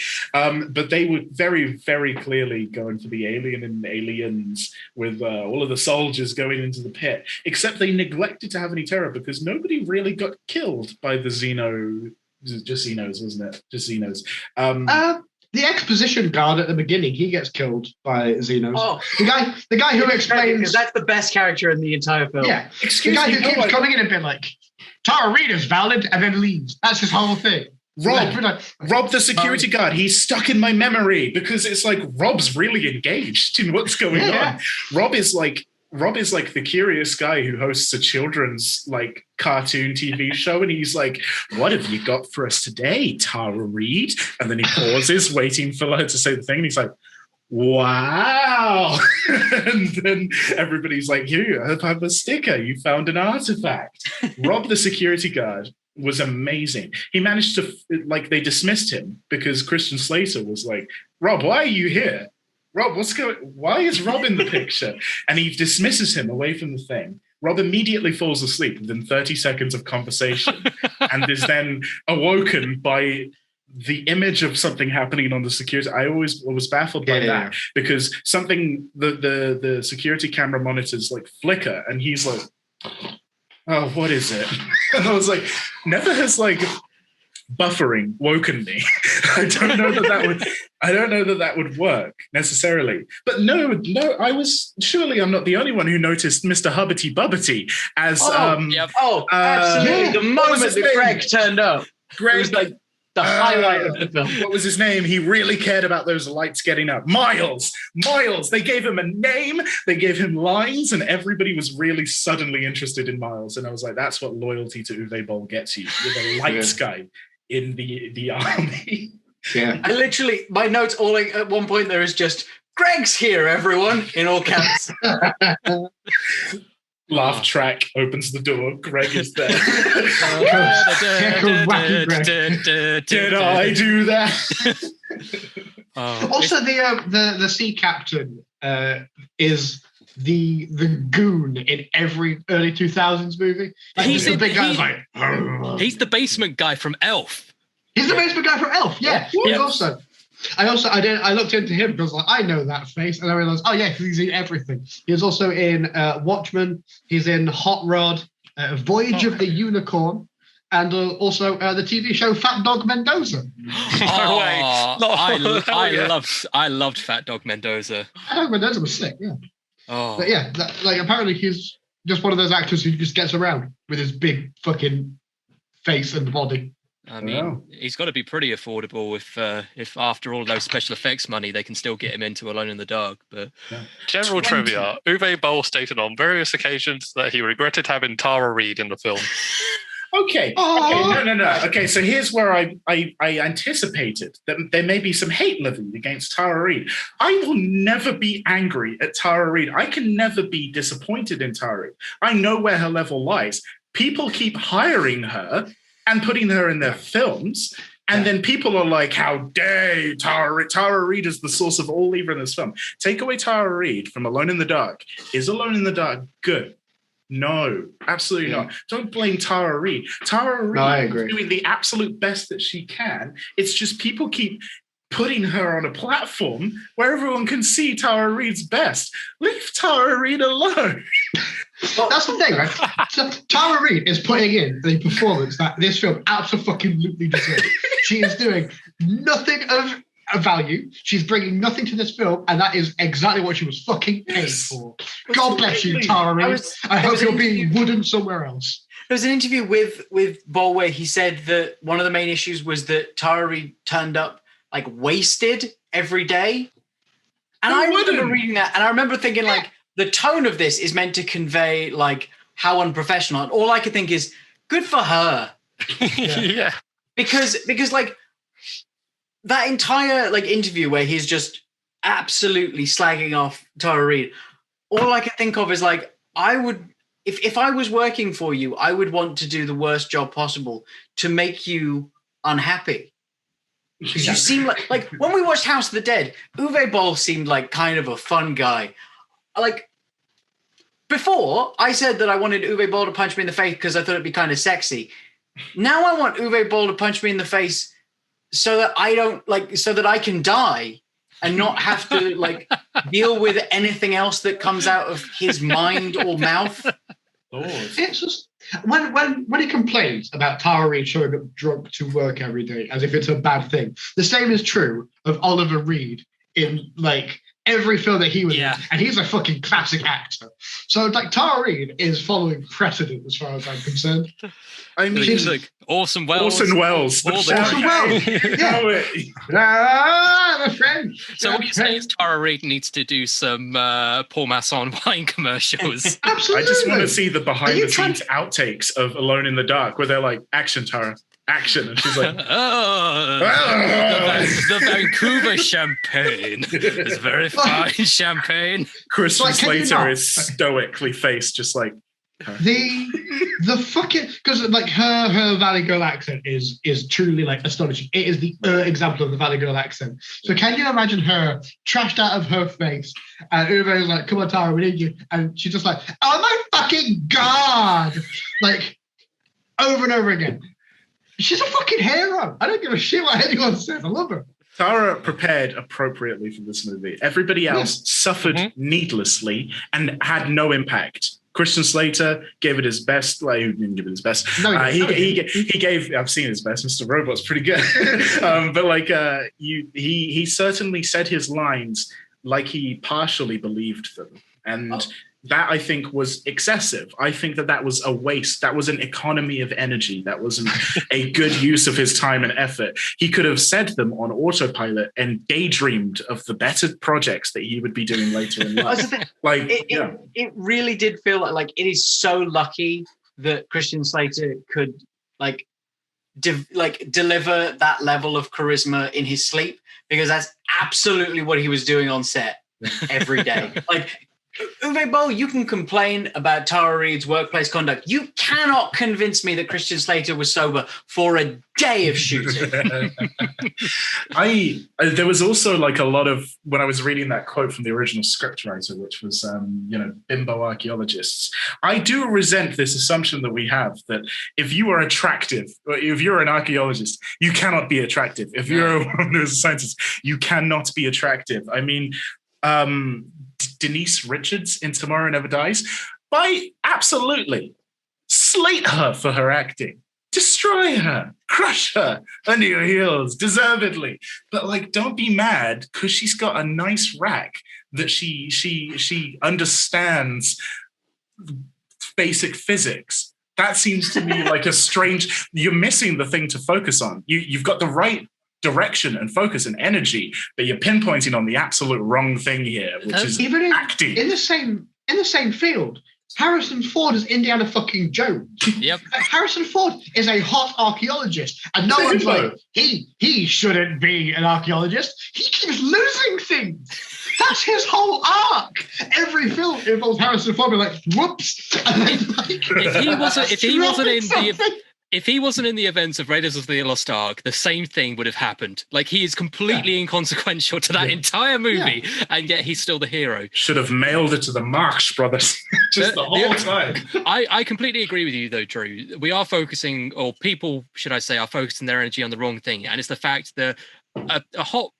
But they were very, very clearly going for the alien and aliens with all of the soldiers going into the pit, except they neglected to have any terror because nobody really got killed by the Xeno. Just Xenos, wasn't it? Just Xenos. The exposition guard at the beginning, he gets killed by Xenos. Oh, the guy who explains, because that's the best character in the entire film. Yeah, Excuse the guy me, who keeps coming in and being like, Tara Reid is valid, and then leaves. That's his whole thing. Rob, the security guard. He's stuck in my memory because it's like Rob's really engaged in what's going on. Rob is like the curious guy who hosts a children's like cartoon TV show, and he's like, "What have you got for us today, Tara Reid?" And then he pauses, waiting for her to say the thing, and he's like, "Wow!" And then everybody's like, "You have a sticker. You found an artifact." Rob, the security guard, was amazing. He managed to they dismissed him because Christian Slater was like, "Rob, why are you here? Rob, why is Rob in the picture?" And he dismisses him away from the thing. Rob immediately falls asleep within 30 seconds of conversation and is then awoken by the image of something happening on the security. I always was baffled by that because something, the security camera monitors like flicker and he's like, "Oh, what is it?" And I was like, never has like buffering woken me. I don't know that would work necessarily. But no, surely I'm not the only one who noticed Mr. Hubbity Bubbity as absolutely. The moment that Greg turned up, it was like the highlight of the film. What was his name? He really cared about those lights getting up. Miles. They gave him a name, they gave him lines, and everybody was really suddenly interested in Miles. And I was like, that's what loyalty to Uwe Boll gets you. You're the lights guy in the army. Yeah. I literally, my notes all at one point there is just, "Greg's here, everyone," in all caps. Laugh track opens the door. Greg is there. Did I do that? Also, the sea captain is the goon in every early 2000s movie. Like, he's the big guy. He's the basement guy from Elf. He's the basement guy from Elf. Yeah. I looked into him because I know that face, and I realized, oh yeah, he's in everything. He was also in Watchmen. He's in Hot Rod, Voyage of the Unicorn, and also the TV show Fat Dog Mendoza. No way. I loved Fat Dog Mendoza. Fat Dog Mendoza was sick. Yeah. Oh. But yeah, apparently he's just one of those actors who just gets around with his big fucking face and body. I mean, he's got to be pretty affordable if after all those special effects money, they can still get him into Alone in the Dark. But general trivia: Uwe Boll stated on various occasions that he regretted having Tara Reid in the film. Okay. No. Okay, so here's where I anticipated that there may be some hate levied against Tara Reid. I will never be angry at Tara Reid. I can never be disappointed in Tara Reid. I know where her level lies. People keep hiring her and putting her in their films, and then people are like, "How dare you, Tara Reid? Tara Reid is the source of all evil in this film." Take away Tara Reid from Alone in the Dark. Is Alone in the Dark good? No, absolutely not. Don't blame Tara Reid. Tara Reid is doing the absolute best that she can. It's just people keep putting her on a platform where everyone can see Tara Reid's best. Leave Tara Reid alone. Well, that's the thing, right? So Tara Reid is putting in the performance that this film absolutely deserves. She is doing nothing of value. She's bringing nothing to this film, and that is exactly what she was fucking paid for. God bless you, Tara Reid. I hope you're being wooden somewhere else. There was an interview with Boll where he said that one of the main issues was that Tara Reid turned up like wasted every day. And I remember reading that, and I remember thinking like, the tone of this is meant to convey like how unprofessional. And all I could think is, good for her. Yeah. Because like that entire like interview where he's just absolutely slagging off Tara Reid, all I could think of is like, I would, if I was working for you, I would want to do the worst job possible to make you unhappy. You seem like when we watched House of the Dead, Uwe Boll seemed like kind of a fun guy. Like before, I said that I wanted Uwe Boll to punch me in the face because I thought it'd be kind of sexy. Now I want Uwe Boll to punch me in the face so that I don't so that I can die and not have to deal with anything else that comes out of his mind or mouth. It's just when he complains about Tara Reid showing up drunk to work every day as if it's a bad thing. The same is true of Oliver Reed in every film that he was in, and he's a fucking classic actor. So Tara Reid is following precedent as far as I'm concerned. I mean, she's Orson Welles. Orson Welles. Orson Welles. Yeah. My friend. So what you're saying is Tara Reid needs to do some Paul Masson wine commercials. Absolutely. I just want to see the behind-the-scenes outtakes of Alone in the Dark, where they're like, "Action, Tara, action," and she's like, the Vancouver champagne is very fine champagne. Christian Slater is stoically faced, just like. The fucking because her Valley Girl accent is truly astonishing. It is the example of the Valley Girl accent. So can you imagine her trashed out of her face and Uwe's like, "Come on, Tara, we need you," and she's just like, "Oh my fucking god!" Over and over again. She's a fucking hero. I don't give a shit what anyone says. I love her. Tara prepared appropriately for this movie. Everybody else suffered needlessly and had no impact. Christian Slater gave it his best. He didn't give it his best. No, he gave. I've seen his best. Mr. Robot's pretty good, but he certainly said his lines like he partially believed them, and that I think was excessive. I think that was a waste. That was an economy of energy. That wasn't a good use of his time and effort. He could have said them on autopilot and daydreamed of the better projects that he would be doing later in life. It really did feel like it is so lucky that Christian Slater could deliver that level of charisma in his sleep, because that's absolutely what he was doing on set every day. Uwe Boll, you can complain about Tara Reid's workplace conduct. You cannot convince me that Christian Slater was sober for a day of shooting. There was also a lot of, when I was reading that quote from the original scriptwriter, which was, bimbo archaeologists. I do resent this assumption that we have that if you are attractive, if you're an archaeologist, you cannot be attractive. If you're a woman who's a scientist, you cannot be attractive. I mean, Denise Richards in Tomorrow Never Dies, absolutely slate her for her acting, destroy her, crush her under your heels, deservedly. But don't be mad because she's got a nice rack that she understands basic physics. That seems to me like a strange. You're missing the thing to focus on. You've got the right direction and focus and energy, but you're pinpointing on the absolute wrong thing here, which is acting. In the same field, Harrison Ford is Indiana fucking Jones. Yep. Harrison Ford is a hot archaeologist, and no one's like, he shouldn't be an archaeologist. He keeps losing things. That's his whole arc. Every film involves Harrison Ford being like, whoops. If he wasn't in the events of Raiders of the Lost Ark, the same thing would have happened. He is completely inconsequential to that entire movie, and yet he's still the hero. Should have mailed it to the Marx Brothers the whole time. I completely agree with you, though, Drew. We are focusing, or people, should I say, are focusing their energy on the wrong thing, and it's the fact that a hot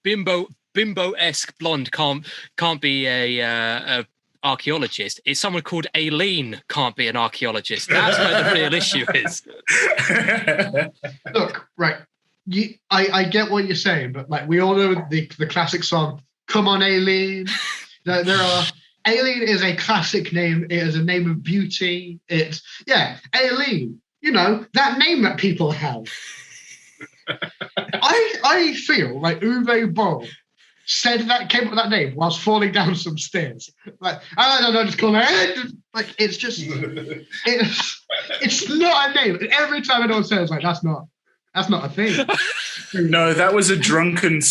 bimbo-esque blonde can't be a archaeologist. Is someone called Aileen can't be an archaeologist. That's where the real issue is. Look, right. I get what you're saying, but we all know the classic song, "Come on, Aileen." Aileen is a classic name. It is a name of beauty. Aileen. That name that people have. I feel like Uwe Boll came up with that name whilst falling down some stairs. I don't know, just call her. It's just, it's not a name. Every time anyone says that's not a thing. No, that was a drunken,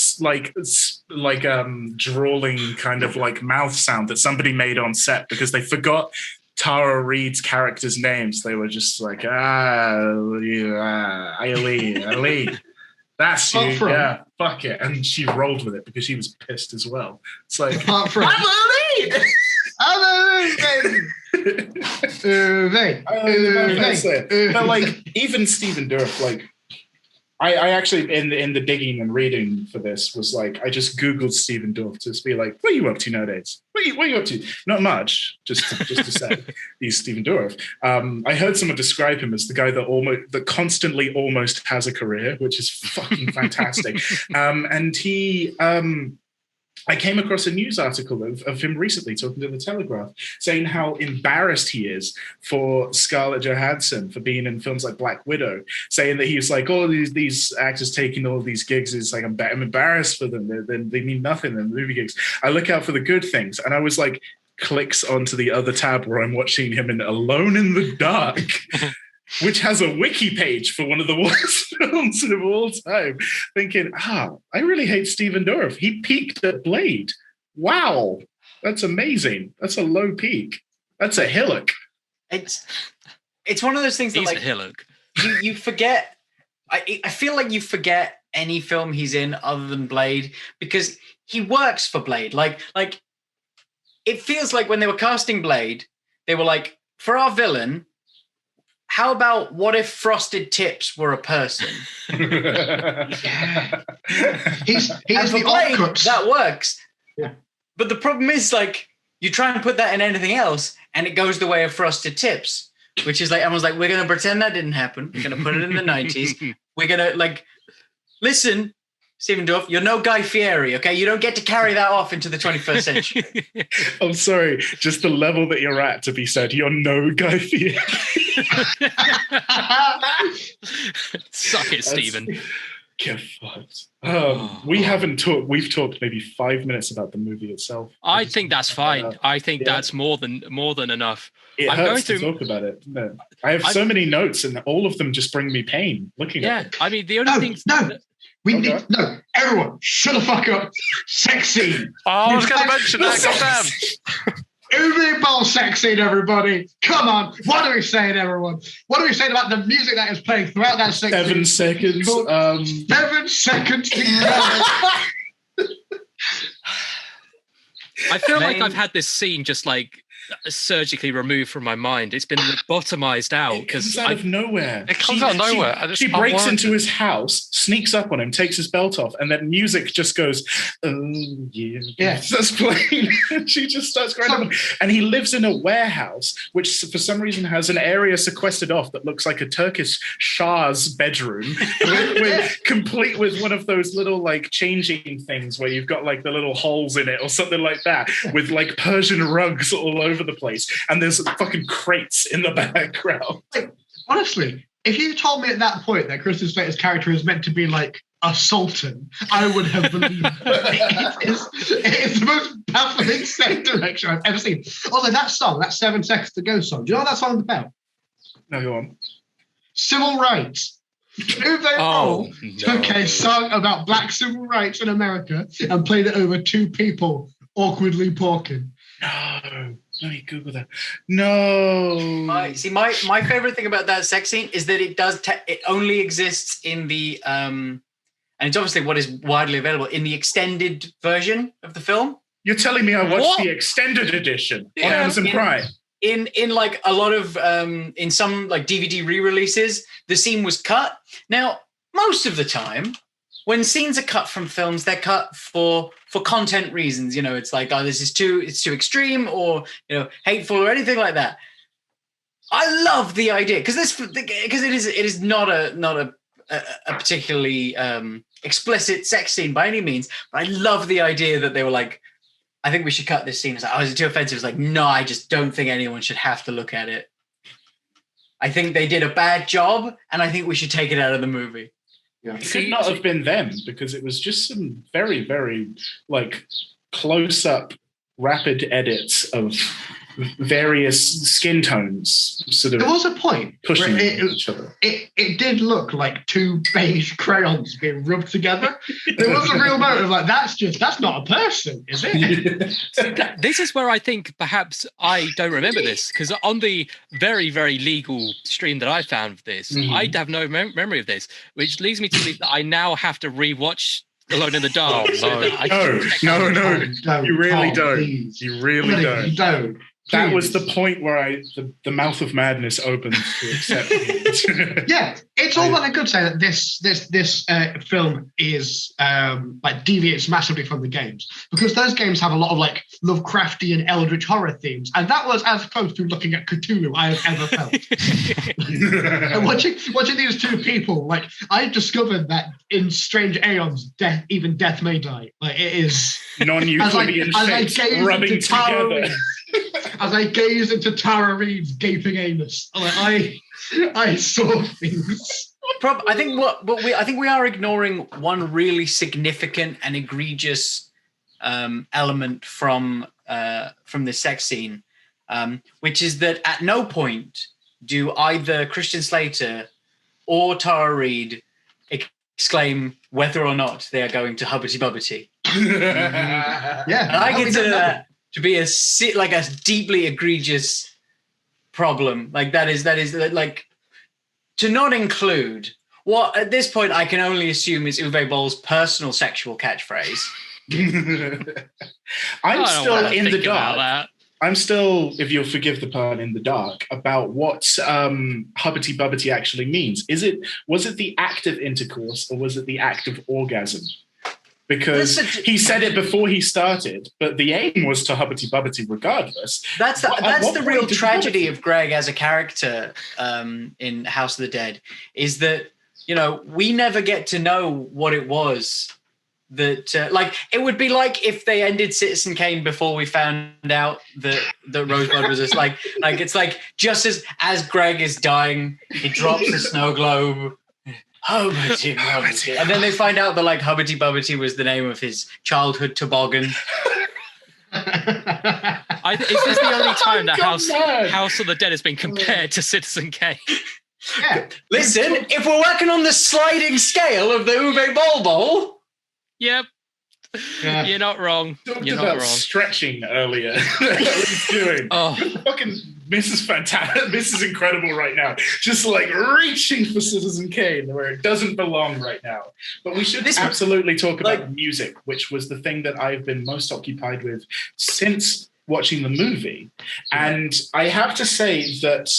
drawling kind of mouth sound that somebody made on set because they forgot Tara Reid's characters' names. They were just Aileen. That's you, Apart from- yeah. Fuck it. And she rolled with it because she was pissed as well. It's like, Apart from Uwe. But like, even Stephen Dorff, like, I actually in the digging and reading for this was like, I just Googled Stephen Dorff to just be like, what are you up to nowadays? What are you up to? Not much, just to say he's Stephen Dorff. I heard someone describe him as the guy that constantly almost has a career, which is fucking fantastic. And he I came across a news article of him recently talking to the Telegraph, saying how embarrassed he is for Scarlett Johansson for being in films like Black Widow, saying that he's like, all these actors taking all these gigs is like, I'm embarrassed for them. They mean nothing in the movie gigs. I look out for the good things. And I was like, clicks onto the other tab where I'm watching him in Alone in the Dark, which has a wiki page for one of the worst films of all time, thinking, I really hate Stephen Dorff. He peaked at Blade. Wow. That's amazing. That's a low peak. That's a hillock. It's one of those things that He's like a hillock. you forget. I feel like you forget any film he's in other than Blade because he works for Blade. Like it feels like when they were casting Blade, they were like, for our villain, how about what if Frosted Tips were a person? Yeah. He's And for the Blade, Octopus. that works. Yeah. But the problem is, like, you try and put that in anything else, and it goes the way of Frosted Tips, which is like, everyone's like, we're going to pretend that didn't happen. We're going to put it in the 90s. We're going to, like, listen, Stephen Dorff, you're no Guy Fieri, okay? You don't get to carry that off into the 21st century. I'm sorry, just the level that you're at to be said, you're no Guy Fieri. Suck it, Stephen. Get fucked. We've talked maybe 5 minutes about the movie itself. I think that's fine. I think that's more than enough. It I'm hurts going to talk about it. No. I have so many notes, and all of them just bring me pain looking at it. I mean, the only thing. Everyone, shut the fuck up. Sex scene. Oh, I was going to mention that. Goddamn. Uwe Boll sex scene, everybody. Come on. What are we saying, everyone? What are we saying about the music that is playing throughout that sex 7 scene? seconds. 7 seconds. I feel like I've had this scene just like surgically removed from my mind. It's been lobotomized out It comes because out of nowhere. It comes out of nowhere. She breaks into his house, sneaks up on him, takes his belt off, and then music just goes, oh, yeah. Starts playing. She just starts crying. And he lives in a warehouse, which for some reason has an area sequestered off that looks like a Turkish Shah's bedroom, complete with one of those little like changing things where you've got like the little holes in it or something like that, with like Persian rugs all over the place, and there's fucking crates in the background. Like, honestly, if you told me at that point that Kristen Slater's character is meant to be like a sultan, I would have believed it is the most baffling set direction I've ever seen. Also, that song, that 7 Seconds to Go song, do you know what that song's about? No, go on. Civil rights. Uwe Boll took a song about black civil rights in America and played it over 2 people awkwardly talking. No, let me Google that. No. My favorite thing about that sex scene is that it only exists in the and it's obviously what is widely available in the extended version of the film. You're telling me I watched the extended edition on Amazon Prime? In like a lot of in some like DVD re-releases, the scene was cut. Now, most of the time, when scenes are cut from films, they're cut for content reasons. You know, it's like, oh, it's too extreme, or hateful, or anything like that. I love the idea because it is not a particularly explicit sex scene by any means. But I love the idea that they were like, I think we should cut this scene. It's like, oh, is it too offensive? It's like, no, I just don't think anyone should have to look at it. I think they did a bad job, and I think we should take it out of the movie. Yeah. It could not have been them, because it was just some very, very like close-up, rapid edits of various skin tones sort of There was a point pushing where each other. It did look like two beige crayons being rubbed together. There was a real moment of like, that's not a person, is it? This is where I think perhaps I don't remember this, because on the very, very legal stream that I found of this, I have no memory of this, which leads me to believe that I now have to rewatch Alone in the Dark. Oh, no. that I can check No, out- no. Don't, You really Tom, don't. please. You really Please, don't. You don't. That was the Please. point where the mouth of madness opens to accept it. Yeah, it's all well and good saying that this film is like deviates massively from the games, because those games have a lot of like Lovecraftian eldritch horror themes, and that was as close to looking at Cthulhu I have ever felt. And watching these two people, like I discovered that in Strange Aeons, even death may die. Like it is Non-Euclidean as I shapes gaze rubbing into Tara together. Reid, as I gaze into Tara Reid's gaping anus, like, I saw things. I think we are ignoring one really significant and egregious element from the sex scene, which is that at no point do either Christian Slater or Tara Reid exclaim whether or not they are going to hubbity bubbity. Yeah, And I no, we consider don't know. that to be a deeply egregious problem. Like that is like to not include what at this point I can only assume is Uwe Boll's personal sexual catchphrase. I'm I don't still wanna in the think about dark. that. I'm still, if you'll forgive the pun, in the dark about what hubbity bubbity actually means. Was it the act of intercourse or was it the act of orgasm? Because he said it before he started, but the aim was to hubbity bubbity regardless. That's At the what real point did tragedy the- of Greg as a character in House of the Dead, is that, you know, we never get to know what it was that like it would be like if they ended Citizen Kane before we found out that Rosebud was just like it's like just as Greg is dying, he drops the snow globe. Hubbity bubbity. And then they find out that like Hubbity Bubbity was the name of his childhood toboggan. Is this the only time that God. House of the Dead has been compared to Citizen Kane? Yeah. Listen, if we're working on the sliding scale of the Uwe Boll Bowl, Yep. Yeah. You're not wrong. Talked You're about not wrong. stretching earlier. What he's doing. Oh, Fucking Mrs. Fantastic. This is incredible right now. Just like reaching for Citizen Kane where it doesn't belong right now. But we should absolutely talk about music, which was the thing that I've been most occupied with since watching the movie. And I have to say that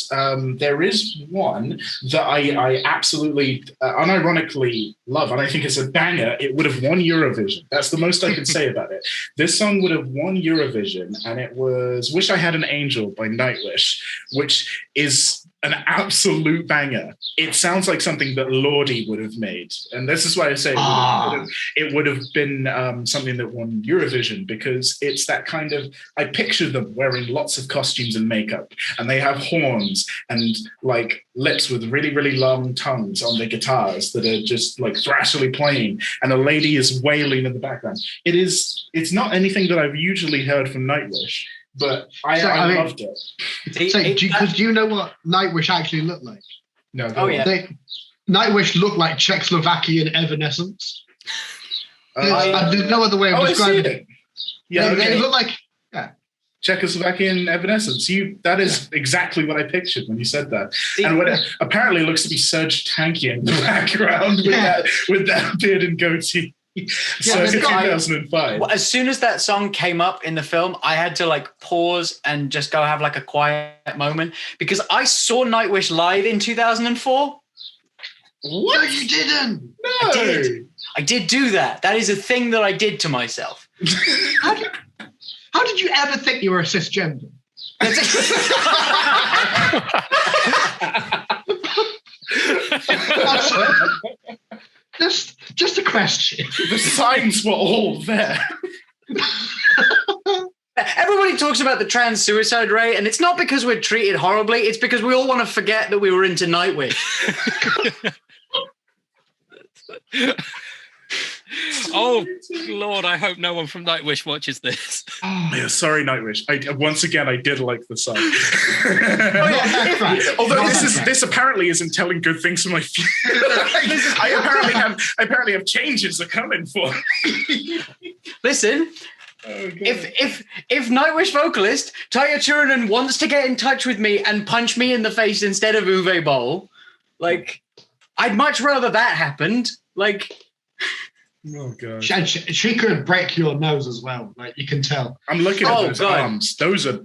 there is one that I absolutely unironically love, and I think it's a banger. It would have won Eurovision. That's the most I can say about it. This song would have won Eurovision, and it was Wish I Had an Angel by Nightwish, which is an absolute banger. It sounds like something that Lordi would have made. And this is why I say it would have been something that won Eurovision, because it's that kind of, I picture them wearing lots of costumes and makeup, and they have horns and like lips with really, really long tongues on their guitars that are just like thrashily playing, and a lady is wailing in the background. It's not anything that I've usually heard from Nightwish, but I loved it. So, do you know what Nightwish actually looked like? No, Oh, yeah. Nightwish looked like Czechoslovakian Evanescence. There's no other way of I see describing it. it. Yeah, They look like Czechoslovakian Evanescence. That is exactly what I pictured when you said that. See, And what it apparently looks to be Serge Tankian in the background with that beard and goatee. So it's they've got- 2005. Well, as soon as that song came up in the film, I had to like pause and just go have like a quiet moment, because I saw Nightwish live in 2004. What? No, you didn't. No. I did do that. That is a thing that I did to myself. How did you ever think you were a cisgender? Just a question. The signs were all there. Everybody talks about the trans suicide rate, and it's not because we're treated horribly. It's because we all want to forget that we were into Nightwish. Oh, Lord, I hope no one from Nightwish watches this. Yeah, sorry, Nightwish. Once again, I did like the song. Although this apparently isn't telling good things for my future. I apparently have changes are coming for me. Listen, if Nightwish vocalist Taya Turunen wants to get in touch with me and punch me in the face instead of Uwe Boll, like, I'd much rather that happened. Like, oh god, she could break your nose as well. Like, you can tell. I'm looking at those arms. Those are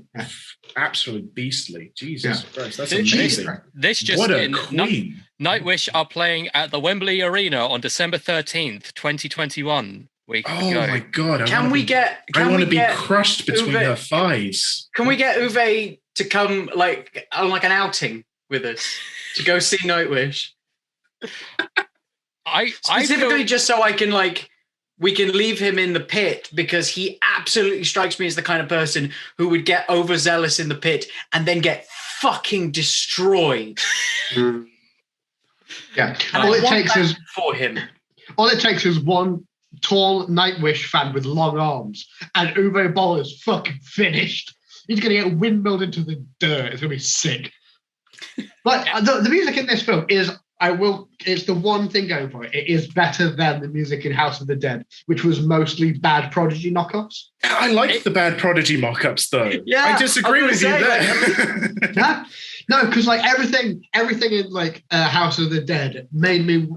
absolutely beastly. Jesus Christ, that's amazing. This just what a in, queen. Nightwish are playing at the Wembley Arena on December 13th, 2021. My god! I want to be crushed between her thighs. Can we get Uwe to come like on like an outing with us to go see Nightwish? Specifically just so I can we can leave him in the pit, because he absolutely strikes me as the kind of person who would get overzealous in the pit and then get fucking destroyed. Yeah, and all it takes is for him. All it takes is one tall Nightwish fan with long arms, and Uwe Boll is fucking finished. He's going to get windmilled into the dirt. It's going to be sick. But the music in this film is, it's the one thing going for it. It is better than the music in House of the Dead, which was mostly Bad Prodigy knockoffs. I like the Bad Prodigy mock-ups, though. Yeah, I disagree with you there. Yeah? No, because everything in House of the Dead made me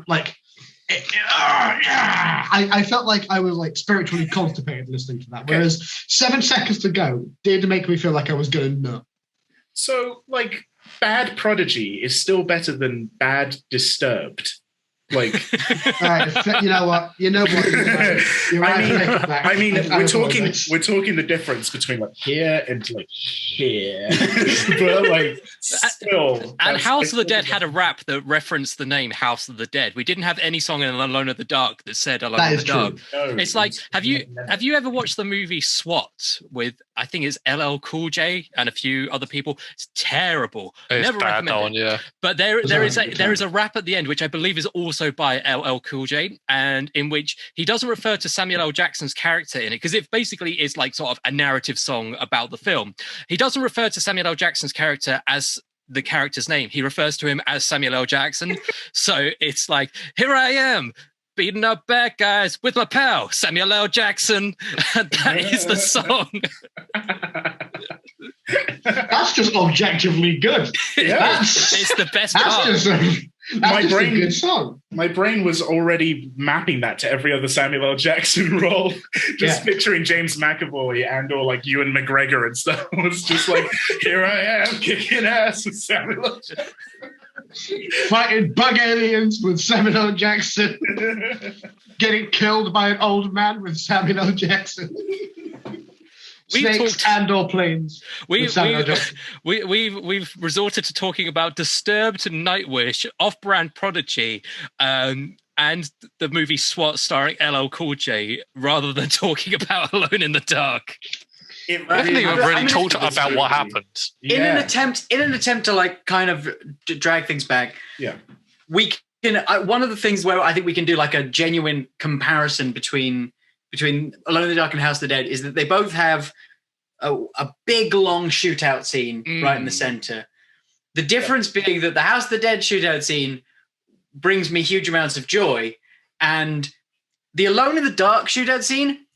I felt like I was spiritually constipated listening to that. Whereas 7 Seconds to Go did make me feel like I was going to nut. So, Bad Prodigy is still better than Bad Disturbed. You know what? You're right. I mean, we're talking the difference between here and here, but still. And House of the Dead had a rap that referenced the name House of the Dead. We didn't have any song in Alone in the Dark that said Alone in the Dark. No, it's have you ever watched the movie SWAT with, I think it's LL Cool J and a few other people? It's terrible. It's never bad, recommend it. Yeah. But there is a rap at the end, which I believe is also by LL Cool J, and in which he doesn't refer to Samuel L. Jackson's character in it, because it basically is sort of a narrative song about the film. He doesn't refer to Samuel L. Jackson's character as the character's name. He refers to him as Samuel L. Jackson. So it's here I am, beating up bad guys with my pal, Samuel L. Jackson. And that is the song. That's just objectively good. Yeah. It's the best part. That's a good song. My brain was already mapping that to every other Samuel L. Jackson role. Just picturing James McAvoy or Ewan McGregor and stuff. It was just here I am kicking ass with Samuel L. Jackson. Fighting bug aliens with Samuel L. Jackson. Getting killed by an old man with Samuel L. Jackson. Snakes and/or planes. We've resorted to talking about Disturbed, Nightwish, Off-Brand Prodigy, and the movie SWAT starring LL Cool J, rather than talking about Alone in the Dark. We haven't even really talked about what happened. In an attempt to kind of drag things back. Yeah, we can. One of the things where I think we can do a genuine comparison between Alone in the Dark and House of the Dead is that they both have a big, long shootout scene right in the center. The difference being that the House of the Dead shootout scene brings me huge amounts of joy, and the Alone in the Dark shootout scene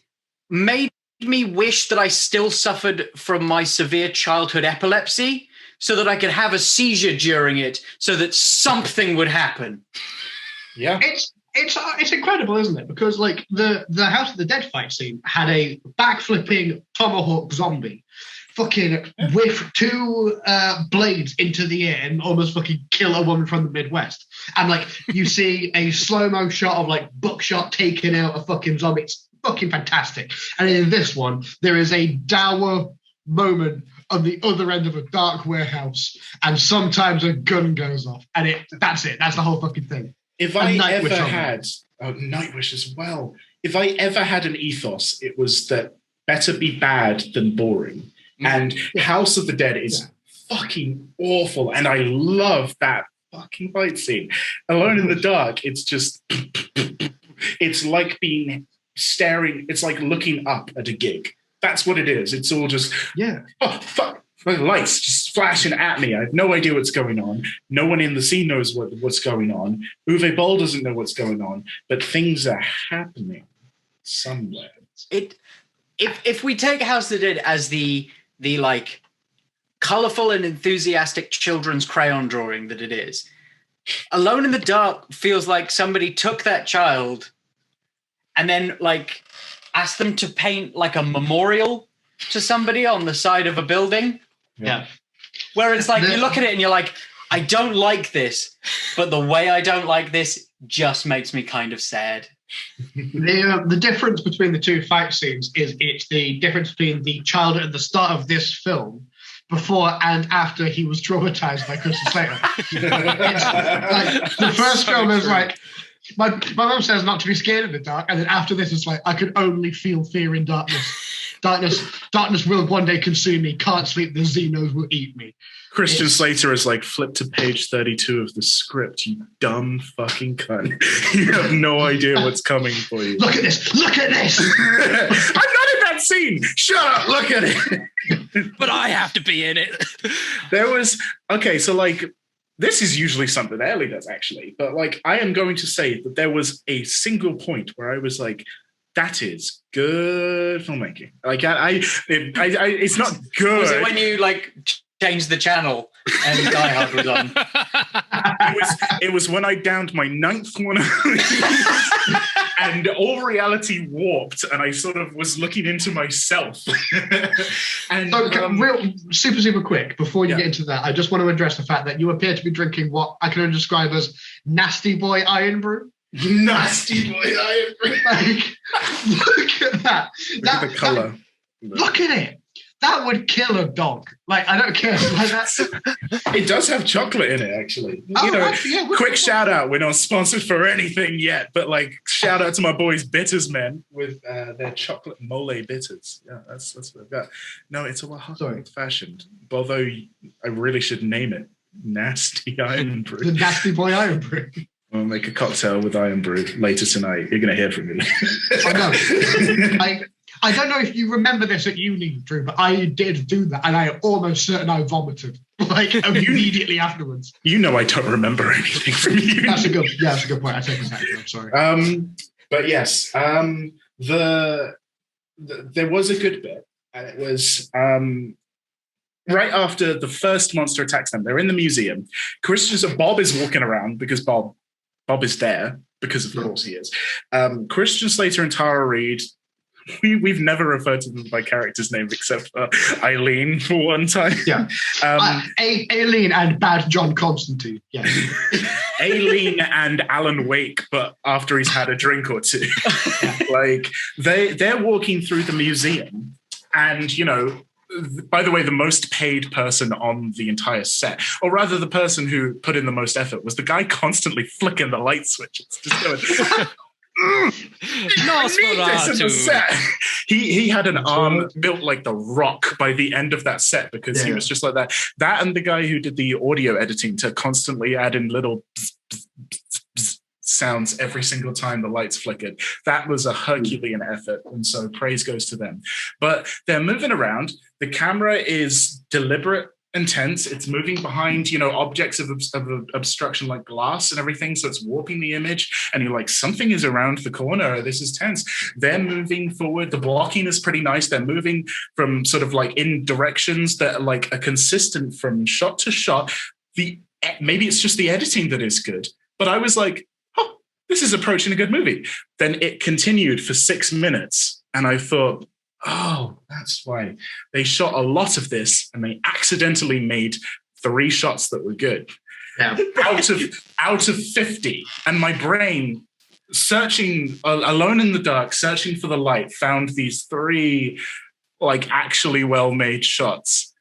made me wish that I still suffered from my severe childhood epilepsy so that I could have a seizure during it so that something would happen. Yeah. It's incredible, isn't it? Because the House of the Dead fight scene had a backflipping tomahawk zombie fucking whiff 2 blades into the air and almost fucking kill a woman from the Midwest. And you see a slow-mo shot of buckshot taking out a fucking zombie. It's fucking fantastic. And in this one, there is a dour moment on the other end of a dark warehouse, and sometimes a gun goes off, and that's it. That's the whole fucking thing. If I ever had Nightwish as well, if I ever had an ethos, it was that better be bad than boring. And House of the Dead is fucking awful, and I love that fucking fight scene. Alone in the Dark, it's just it's like staring. It's like looking up at a gig. That's what it is. It's all just, oh, fuck. The lights just flashing at me. I have no idea what's going on. No one in the scene knows what's going on. Uwe Boll doesn't know what's going on, but things are happening somewhere. If we take House of the Dead as the like colorful and enthusiastic children's crayon drawing that it is, Alone in the Dark feels like somebody took that child and then like asked them to paint like a memorial to somebody on the side of a building. Yeah. Where it's like, you look at it and you're like, I don't like this, but the way I don't like this just makes me kind of sad. The difference between the two fight scenes is it's the difference between the child at the start of this film before and after he was traumatized by Christian Slater. Like, the first film is like, my mum says not to be scared of the dark, and then after this it's like, I could only feel fear in darkness. Darkness will one day consume me. Can't sleep. The Xenos will eat me. Christian Slater is like, flip to page 32 of the script, you dumb fucking cunt. You have no idea what's coming for you. Look at this. Look at this. I'm not in that scene. Shut up. Look at it. But I have to be in it. So like, this is usually something Ellie does actually, but like, I am going to say that there was a single point where I was like, that is good filmmaking. Like it's not good. Was it when you like changed the channel and Die Hard was on? It was when I downed my 9th one and all reality warped, and I sort of was looking into myself. And real super quick before you get into that, I just want to address the fact that you appear to be drinking what I can only describe as Nasty Boy Iron Brew. Nasty Boy Iron Brew. Like, look at that. Look at the color. Look at it. That would kill a dog. Like, I don't care. Like, it does have chocolate in it, actually. Quick shout out. We're not sponsored for anything yet, but like, shout out to my boys Bitters Men with their chocolate mole bitters. Yeah, that's what I've got. No, it's a lot old fashioned. Although I really should name it Nasty Iron Brew. The Nasty Boy Iron Brew. I'll make a cocktail with Iron Brew later tonight. You're going to hear from me. I know. I don't know if you remember this at uni, Drew, but I did do that, and I am almost certain I vomited like immediately afterwards. You know, I don't remember anything from you. That's a good point. I take it back. I'm sorry. But yes, there was a good bit, and it was right after the first monster attacks them. They're in the museum. Bob is walking around because Bob is there because of course he is. Christian Slater and Tara Reid. We've never referred to them by characters' names except for Eileen for one time. Yeah. Aileen and Bad John Constantine. Yeah. Aileen and Alan Wake, but after he's had a drink or two. Like they're walking through the museum, and you know, by the way, the most paid person on the entire set, or rather the person who put in the most effort, was the guy constantly flicking the light switches. Just going, He had an arm built like the Rock by the end of that set because he was just like that. That and the guy who did the audio editing to constantly add in little sounds every single time the lights flickered. That was a Herculean effort, and so praise goes to them. But they're moving around. The camera is deliberate and tense. It's moving behind, you know, objects of obstruction like glass and everything, so it's warping the image, and you're like, something is around the corner. This is tense. They're moving forward. The blocking is pretty nice. They're moving from sort of like in directions that like are consistent from shot to shot. Maybe it's just the editing that is good, but I was like, oh, this is approaching a good movie. Then it continued for 6 minutes, and I thought, oh, that's why they shot a lot of this, and they accidentally made 3 shots that were good. Yeah. out of 50. And my brain, searching alone in the dark, searching for the light, found these 3 like actually well-made shots.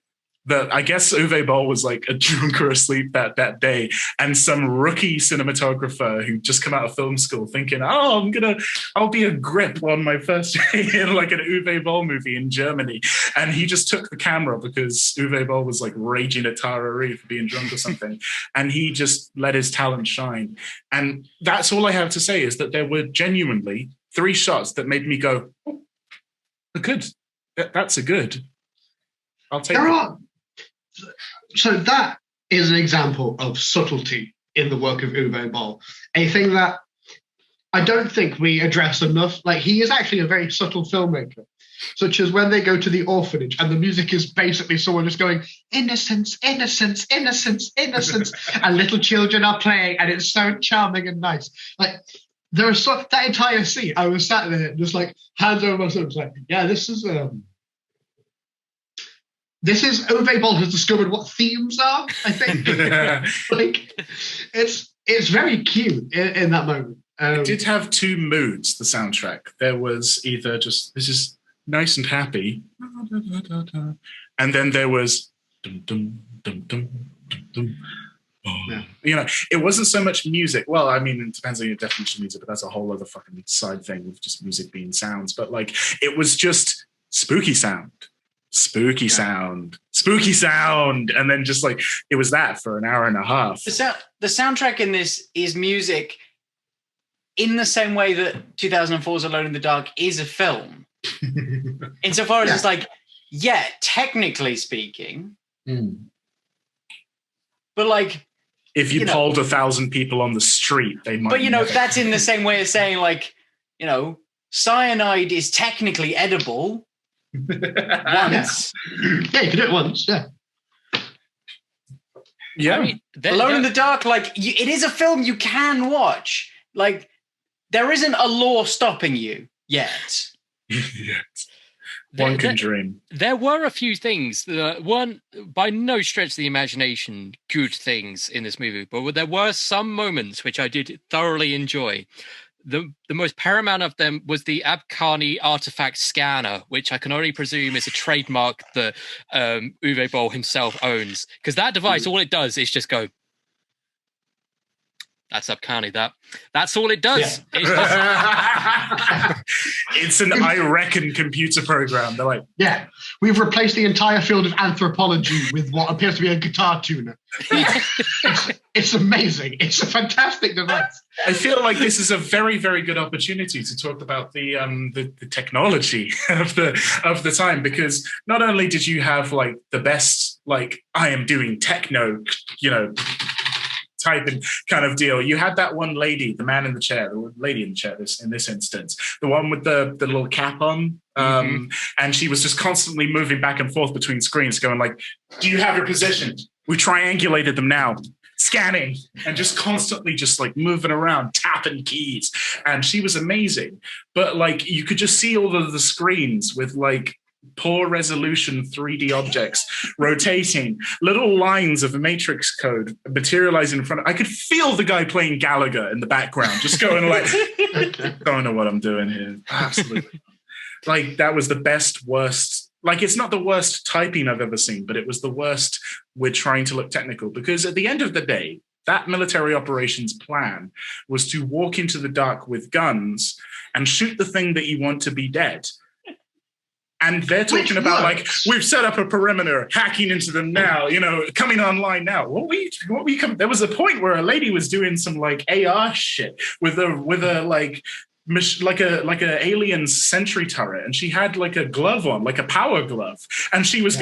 that I guess Uwe Boll was like a drunk or asleep that day, and some rookie cinematographer who just come out of film school thinking, oh, I'll be a grip on my first day in like an Uwe Boll movie in Germany. And he just took the camera because Uwe Boll was like raging at Tara Reid for being drunk or something. And he just let his talent shine. And that's all I have to say, is that there were genuinely 3 shots that made me go, oh, good. That's a good. I'll take it. So that is an example of subtlety in the work of Uwe Boll, a thing that I don't think we address enough. Like, he is actually a very subtle filmmaker, such as when they go to the orphanage and the music is basically someone just going, innocence, innocence, innocence, innocence, and little children are playing, and it's so charming and nice. Like, there are that entire scene, I was sat there just like hands over my shoulders, like, yeah, this is Uwe Boll has discovered what themes are, I think. Like, it's very cute in that moment. It did have 2 moods, the soundtrack. There was either just, this is nice and happy, and then there was dum, dum, dum, dum, dum, dum. Oh. Yeah. You know, it wasn't so much music. Well, I mean, it depends on your definition of music, but that's a whole other fucking side thing with just music being sounds. But like, it was just spooky sound. Spooky sound, and then just like it was that for an hour and a half. The soundtrack in this is music in the same way that 2004's Alone in the Dark is a film. Insofar as it's like, yeah, technically speaking, but like, if you polled 1,000 people on the street, they might. But that's in the same way as saying, like, cyanide is technically edible. Once. Yeah, you can do it once, yeah. Yeah. I mean, Alone in the Dark, like, it is a film you can watch. Like, there isn't a law stopping you yet. One can dream. There were a few things that weren't, by no stretch of the imagination, good things in this movie, but there were some moments which I did thoroughly enjoy. The most paramount of them was the Abkhani artifact scanner, which I can only presume is a trademark that Uwe Boll himself owns. Because that device, all it does is just go, that's Abkhani, that's all it does. Yeah. It's an I reckon computer program. They're like, yeah, we've replaced the entire field of anthropology with what appears to be a guitar tuner. It's amazing. It's a fantastic device. I feel like this is a very, very good opportunity to talk about the technology of the time, because not only did you have like the best, like, I am doing techno, type and kind of deal. You had that one lady, the man in the chair, the lady in the chair in this instance, the one with the little cap on, and she was just constantly moving back and forth between screens going like, do you have your position? We triangulated them now. Scanning, and just constantly just like moving around, tapping keys. And she was amazing. But like, you could just see all of the screens with like poor resolution 3D objects rotating, little lines of the matrix code materializing in front of. I could feel the guy playing Gallagher in the background, just going like, don't know what I'm doing here. Absolutely. Like, that was the best, worst. Like, it's not the worst typing I've ever seen, but it was the worst with trying to look technical. Because at the end of the day, that military operations plan was to walk into the dark with guns and shoot the thing that you want to be dead. And they're talking about like, we've set up a perimeter, hacking into them now, coming online now. There was a point where a lady was doing some like AR shit with a like a alien sentry turret, and she had like a glove on, like a power glove, and she was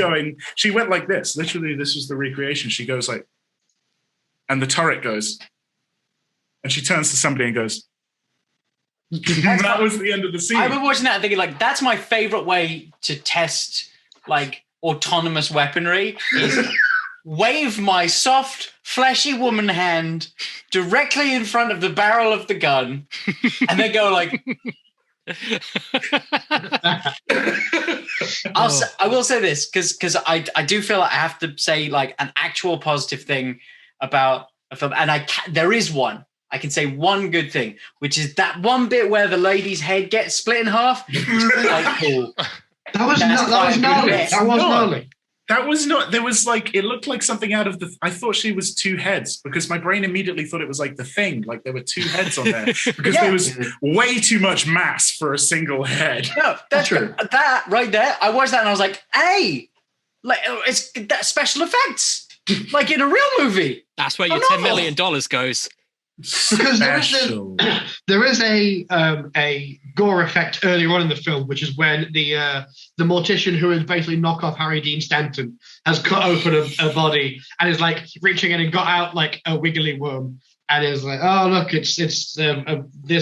she went like this. Literally, this was the recreation. She goes like, and the turret goes, and she turns to somebody and goes, that was the end of the scene. I was watching that and thinking, like, that's my favorite way to test like autonomous weaponry is wave my soft, fleshy woman hand directly in front of the barrel of the gun, and then go like. I will say this because I do feel like I have to say like an actual positive thing about a film, and there is one. I can say one good thing, which is that one bit where the lady's head gets split in half. Like, cool. That was gnarly. That was not, there was like, it looked like something out of I thought she was two heads because my brain immediately thought it was like The Thing, like there were two heads on there because there was way too much mass for a single head. No, that's true. That right there, I watched that and I was like, hey, like it's that special effects, like in a real movie. That's where your $10 million goes. Because there is a gore effect earlier on in the film, which is when the mortician who is basically knockoff Harry Dean Stanton has cut open a body and is like reaching in and got out like a wiggly worm and is like, oh look, this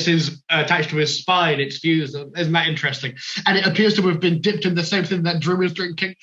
is attached to his spine, it's fused. Isn't that interesting? And it appears to have been dipped in the same thing that Drew is drinking.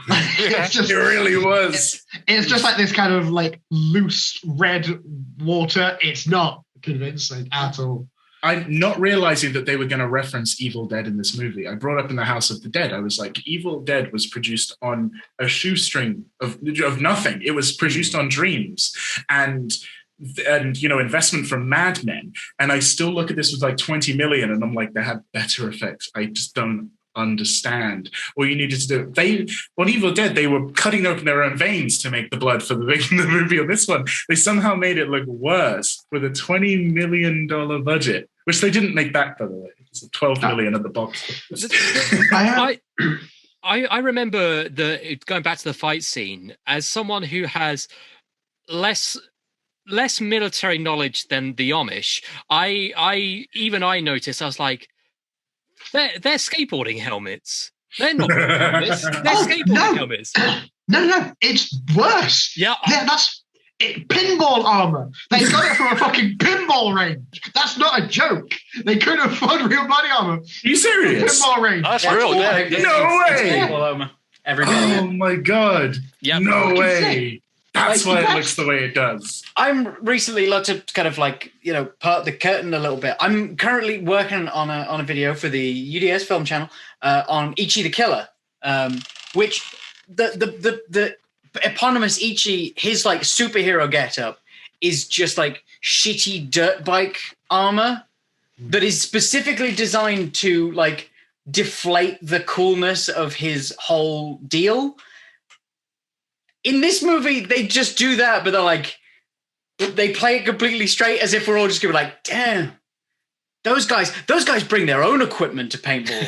It really was. It's just like this kind of like loose red water. It's not convincing at all. I'm not realizing that they were going to reference Evil Dead in this movie. I brought up in the House of the Dead. I was like, Evil Dead was produced on a shoestring of nothing. It was produced on dreams and investment from Mad Men. And I still look at this with like 20 million and I'm like, they had better effects. I just don't understand. All you needed to do, on Evil Dead, they were cutting open their own veins to make the blood for the movie. On this one, they somehow made it look worse with a $20 million budget, which they didn't make back, by the way. It's $12 million at the box. I remember going back to the fight scene as someone who has less military knowledge than the Amish. I noticed, I was like, they're skateboarding helmets. They're not helmets. They're skateboarding helmets. No, it's worse. Yeah. That's pinball armor. They got it from a fucking pinball range. That's not a joke. They couldn't afford real body armor. Are you serious? Pinball range. That's real. Yeah. No way. Pinball armor. Oh my God. Yep. No way. That's Like, why it looks the way it does. I'm recently looked to kind of like, part the curtain a little bit. I'm currently working on a video for the UDS film channel on Ichi the Killer, which the eponymous Ichi, his like superhero getup is just like shitty dirt bike armor that is specifically designed to like deflate the coolness of his whole deal. In this movie, they just do that, but they're like, they play it completely straight as if we're all just going to be like, damn, those guys bring their own equipment to paintball.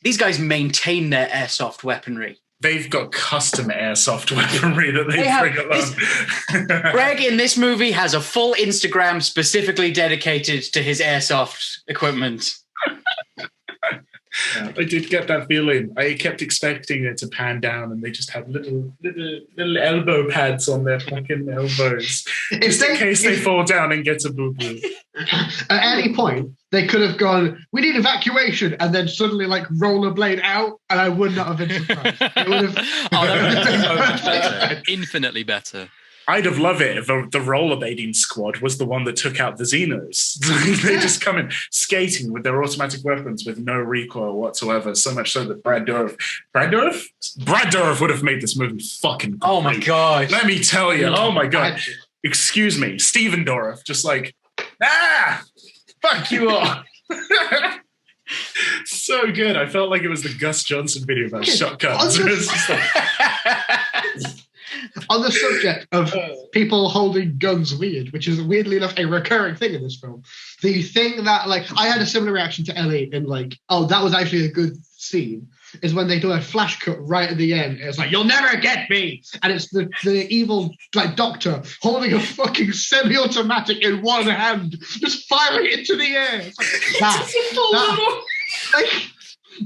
these guys maintain their airsoft weaponry. They've got custom airsoft weaponry that they bring along. Greg in this movie has a full Instagram specifically dedicated to his airsoft equipment. Yeah, I did get that feeling. I kept expecting it to pan down, and they just have little elbow pads on their fucking elbows, just in case they fall down and get a boo-boo. At any point, they could have gone, "We need evacuation," and then suddenly like rollerblade out, and I would not have been surprised. It would have. That would have been so much better. Infinitely better. I'd have loved it if the rollerblading squad was the one that took out the Xenos. They just come in skating with their automatic weapons with no recoil whatsoever. So much so that Brad Dorff would have made this movie fucking great. Oh my God. Let me tell you. Oh my God. Excuse me. Steven Dorff. Just like, fuck you all. So good. I felt like it was the Gus Johnson video about shotguns. It's just like... On the subject of people holding guns weird, which is weirdly enough a recurring thing in this film, the thing that like I had a similar reaction to Ellie in like, oh, that was actually a good scene, is when they do a flash cut right at the end. It's like, you'll never get me, and it's the evil like doctor holding a fucking semi-automatic in one hand, just firing it into the air. It's like, like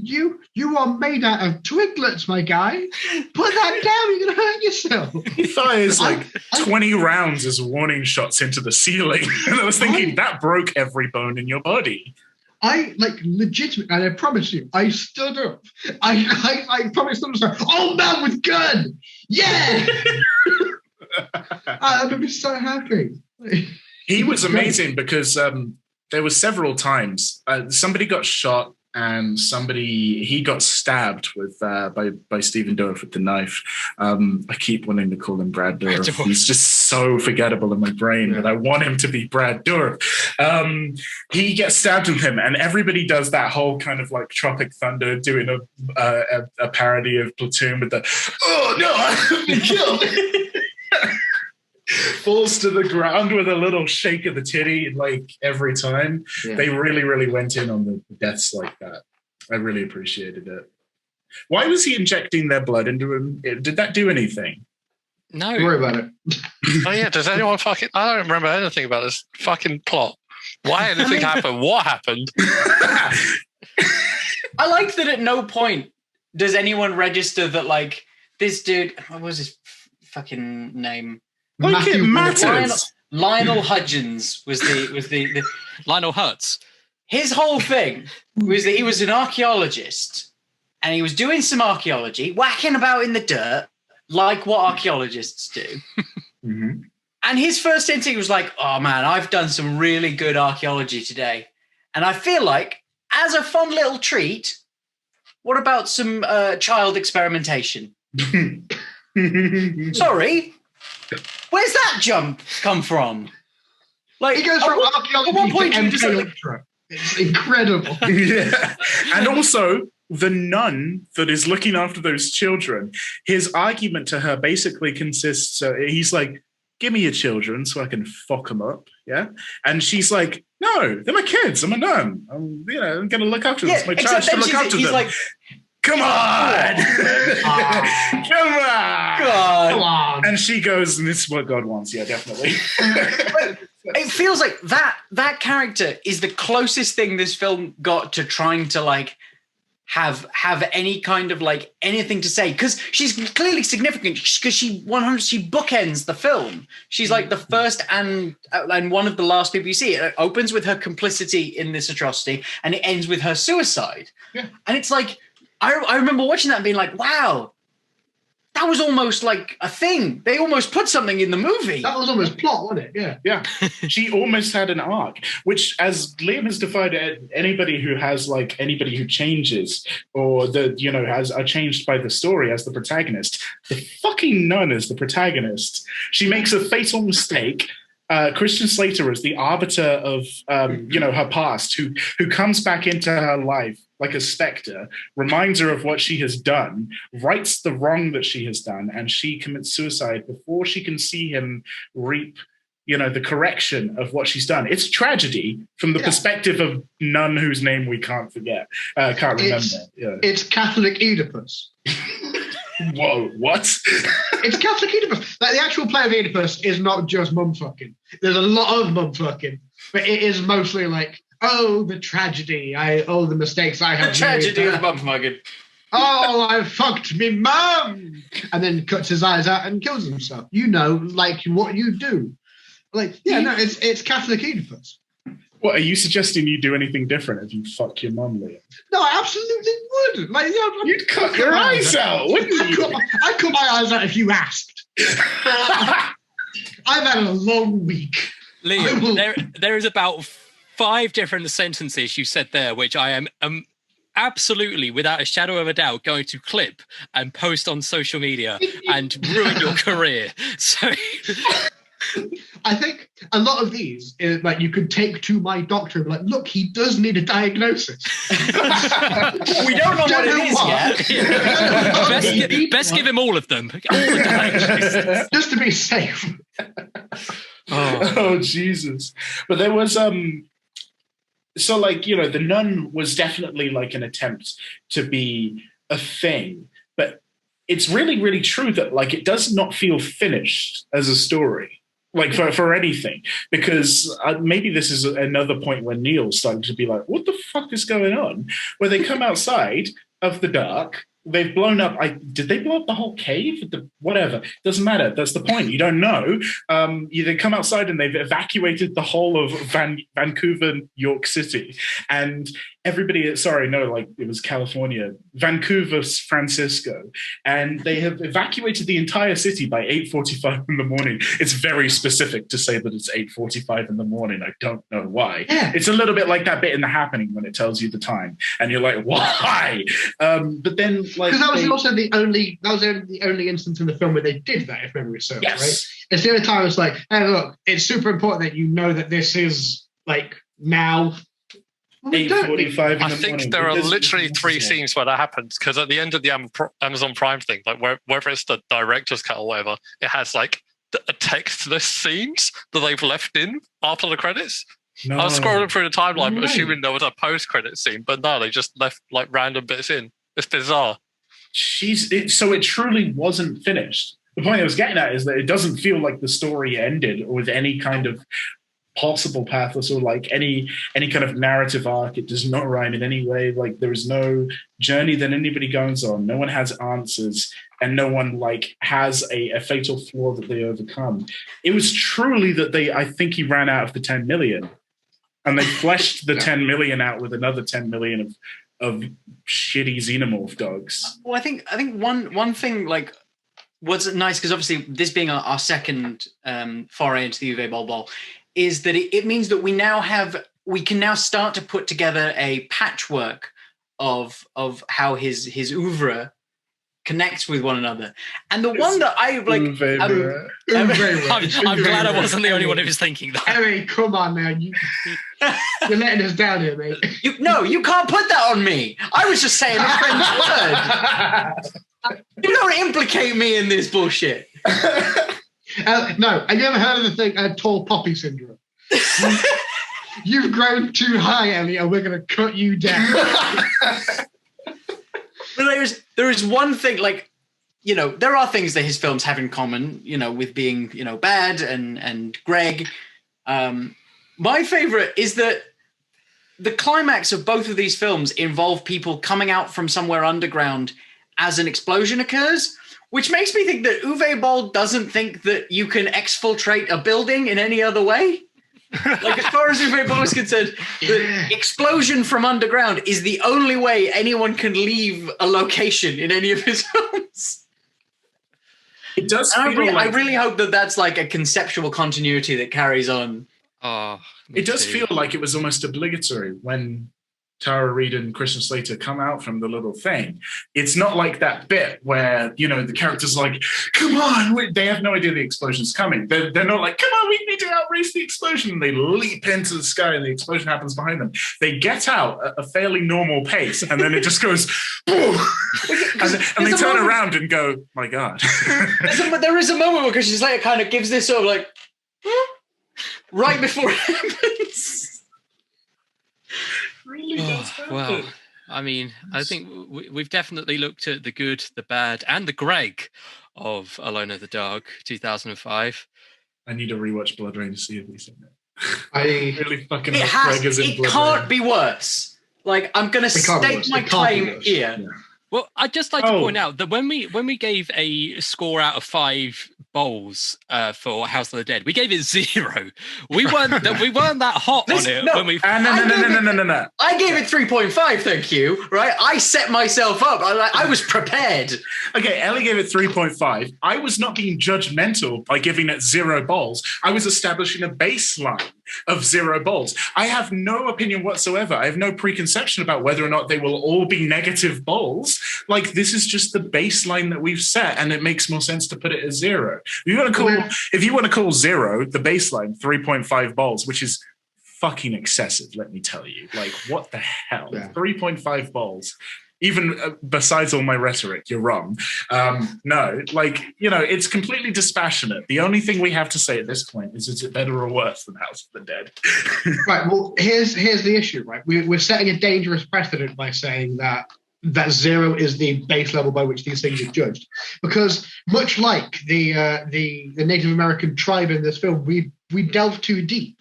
you are made out of twiglets, my guy. Put that down, you're gonna hurt yourself. He fires like 20 rounds as warning shots into the ceiling. And I was thinking that broke every bone in your body. I like legitimately, and I promise you, I stood up. I probably stood up and said, "Oh man with gun, yeah!" I would be so happy. He was amazing because there were several times somebody got shot. And he got stabbed with by Steven Dorff with the knife. I keep wanting to call him Brad Dorff. He's just so forgettable in my brain that I want him to be Brad Dourif. He gets stabbed with him, and everybody does that whole kind of like Tropic Thunder doing a parody of Platoon with the "oh no, I've been killed." Falls to the ground with a little shake of the titty like every time. Yeah. They really, really went in on the deaths like that. I really appreciated it. Why was he injecting their blood into him? Did that do anything? No. Don't worry about it. Oh yeah, does anyone fucking... I don't remember anything about this fucking plot. Why anything happened? What happened? I liked that at no point does anyone register that like this dude... What was his fucking name? Like it matters. Lionel Hudgens was the Lionel Hutz. His whole thing was that he was an archaeologist and he was doing some archaeology, whacking about in the dirt like what archaeologists do. Mm-hmm. And his first instinct was like, oh man, I've done some really good archaeology today. And I feel like as a fun little treat, what about some child experimentation? Sorry. Where's that jump come from? Like he goes from archaeology at one point to MK It's incredible. Yeah. And also the nun that is looking after those children, his argument to her basically consists, he's like, give me your children so I can fuck them up. Yeah. And she's like, no, they're my kids. I'm a nun. I'm going to look after them. It's my charge to look after them. Like, Come on. Come on. And she goes, and this is what God wants. Yeah, definitely. It feels like that character is the closest thing this film got to trying to like have any kind of like anything to say, because she's clearly significant because she bookends the film. She's like the first and one of the last people you see. It opens with her complicity in this atrocity and it ends with her suicide. Yeah. And it's like, I remember watching that and being like, wow, that was almost like a thing. They almost put something in the movie. That was almost plot, wasn't it? Yeah. Yeah. She almost had an arc, which, as Liam has defined, anybody who changes or are changed by the story as the protagonist. The fucking nun is the protagonist. She makes a fatal mistake. Christian Slater is the arbiter of, her past, who comes back into her life like a specter, reminds her of what she has done, rights the wrong that she has done, and she commits suicide before she can see him reap, the correction of what she's done. It's tragedy from the perspective of nun whose name we can't remember. It's Catholic Oedipus. Whoa, what? It's Catholic Oedipus. Like, the actual play of Oedipus is not just mumfucking. There's a lot of mumfucking, but it is mostly like, oh, the tragedy. The mistakes I have made. The tragedy of mumfucking. Oh, I fucked me mum! And then cuts his eyes out and kills himself. Like what you do. Like, it's Catholic Oedipus. What, are you suggesting you do anything different if you fuck your mum, Liam? No, I absolutely would. Like, you'd cut your eyes out, wouldn't you? I'd cut my eyes out if you asked. I've had a long week. Liam, there is about 5 different sentences you said there, which I am absolutely, without a shadow of a doubt, going to clip and post on social media and ruin your career. So... I think a lot of these is like you could take to my doctor and be like, look, he does need a diagnosis. We don't know what it is yet. Best give him all of them. All the diagnoses. Just to be safe. Oh, Jesus. But there was the nun was definitely like an attempt to be a thing, but it's really, really true that like it does not feel finished as a story. Like for anything, because maybe this is another point where Neil's starting to be like, what the fuck is going on? Where they come outside of the dark, they've blown up. Did they blow up the whole cave? Whatever. Doesn't matter. That's the point. You don't know. They come outside and they've evacuated the whole of Vancouver, York City. And everybody, it was California, Vancouver, Francisco. And they have evacuated the entire city by 8:45 in the morning. It's very specific to say that it's 8:45 in the morning. I don't know why. Yeah. It's a little bit like that bit in The Happening when it tells you the time. And you're like, why? But then like Because that was also the only instance in the film where they did that, if memory serves, Yes. right? It's the only time it's like, hey, look, it's super important that you know that this is like now. Well, we don't need- 8:45 in I the think morning. there are It doesn't literally three necessary. scenes where that happens, because at the end of the Amazon Prime thing, like whether it's the director's cut or whatever, it has like a textless scenes that they've left in after the credits. No. I was scrolling through the timeline, Right. assuming there was a post-credit scene, but no, they just left like random bits in. It's bizarre. So it truly wasn't finished. The point I was getting at is that it doesn't feel like the story ended with any kind of possible pathos or like any kind of narrative arc. It does not rhyme in any way. Like there is no journey that anybody goes on. No one has answers, and no one like has a fatal flaw that they overcome. It was truly that I think he ran out of the 10 million, and they fleshed the 10 million out with another 10 million of shitty xenomorph dogs. Well, I think one thing like what's nice, because obviously this being our second foray into the Uwe Boll Bowl, is that it means that we can now start to put together a patchwork of how his oeuvre connects with one another. And the one that I like, I'm glad I wasn't the only one who was thinking that. Harry, come on now. You're letting us down here, mate. You can't put that on me. I was just saying a friend's word. You don't implicate me in this bullshit. No, have you ever heard of the thing, tall poppy syndrome? You've grown too high, Ellie, and we're going to cut you down. But there is one thing, like, there are things that his films have in common, with being, bad and Greg. My favorite is that the climax of both of these films involve people coming out from somewhere underground as an explosion occurs, which makes me think that Uwe Boll doesn't think that you can exfiltrate a building in any other way. Like, as far as Uwe Boll is concerned, the explosion from underground is the only way anyone can leave a location in any of his films. It does feel I really hope that that's like a conceptual continuity that carries on. Oh, it does feel like it was almost obligatory when Tara Reid and Christian Slater come out from the little thing. It's not like that bit where, the character's like, come on. They have no idea the explosion's coming. They're not like, come on, we need to outrace the explosion. And they leap into the sky and the explosion happens behind them. They get out at a fairly normal pace and then it just goes, boom. and they turn around and go, my God. There is a moment where Christian Slater kind of gives this sort of like, right before it happens. Really does happen. Well, I mean, I think we've definitely looked at the good, the bad, and the Greg of Alone in the Dark, 2005. I need to rewatch Blood Rain to see if he's in it. I really fucking It Greg is in it Blood can't Rain. be worse. Like, I'm going to stake my claim here. Yeah. Well, I'd just like to point out that when we gave a score out of 5 bowls for House of the Dead, we gave it 0. We weren't that hot on it when we. No. I gave it 3.5. Thank you. Right, I set myself up. I was prepared. Okay, Ellie gave it 3.5. I was not being judgmental by giving it 0 balls. I was establishing a baseline of 0 balls. I have no opinion whatsoever. I have no preconception about whether or not they will all be negative balls. Like, this is just the baseline that we've set, and it makes more sense to put it as 0. If you want to call 0 the baseline, 3.5 balls, which is fucking excessive, let me tell you. Like, what the hell? Yeah. 3.5 balls. Even besides all my rhetoric, you're wrong. No, like, it's completely dispassionate. The only thing we have to say at this point is it better or worse than House of the Dead? Right, well, here's the issue, right? We're setting a dangerous precedent by saying that 0 is the base level by which these things are judged. Because much like the Native American tribe in this film, we delve too deep.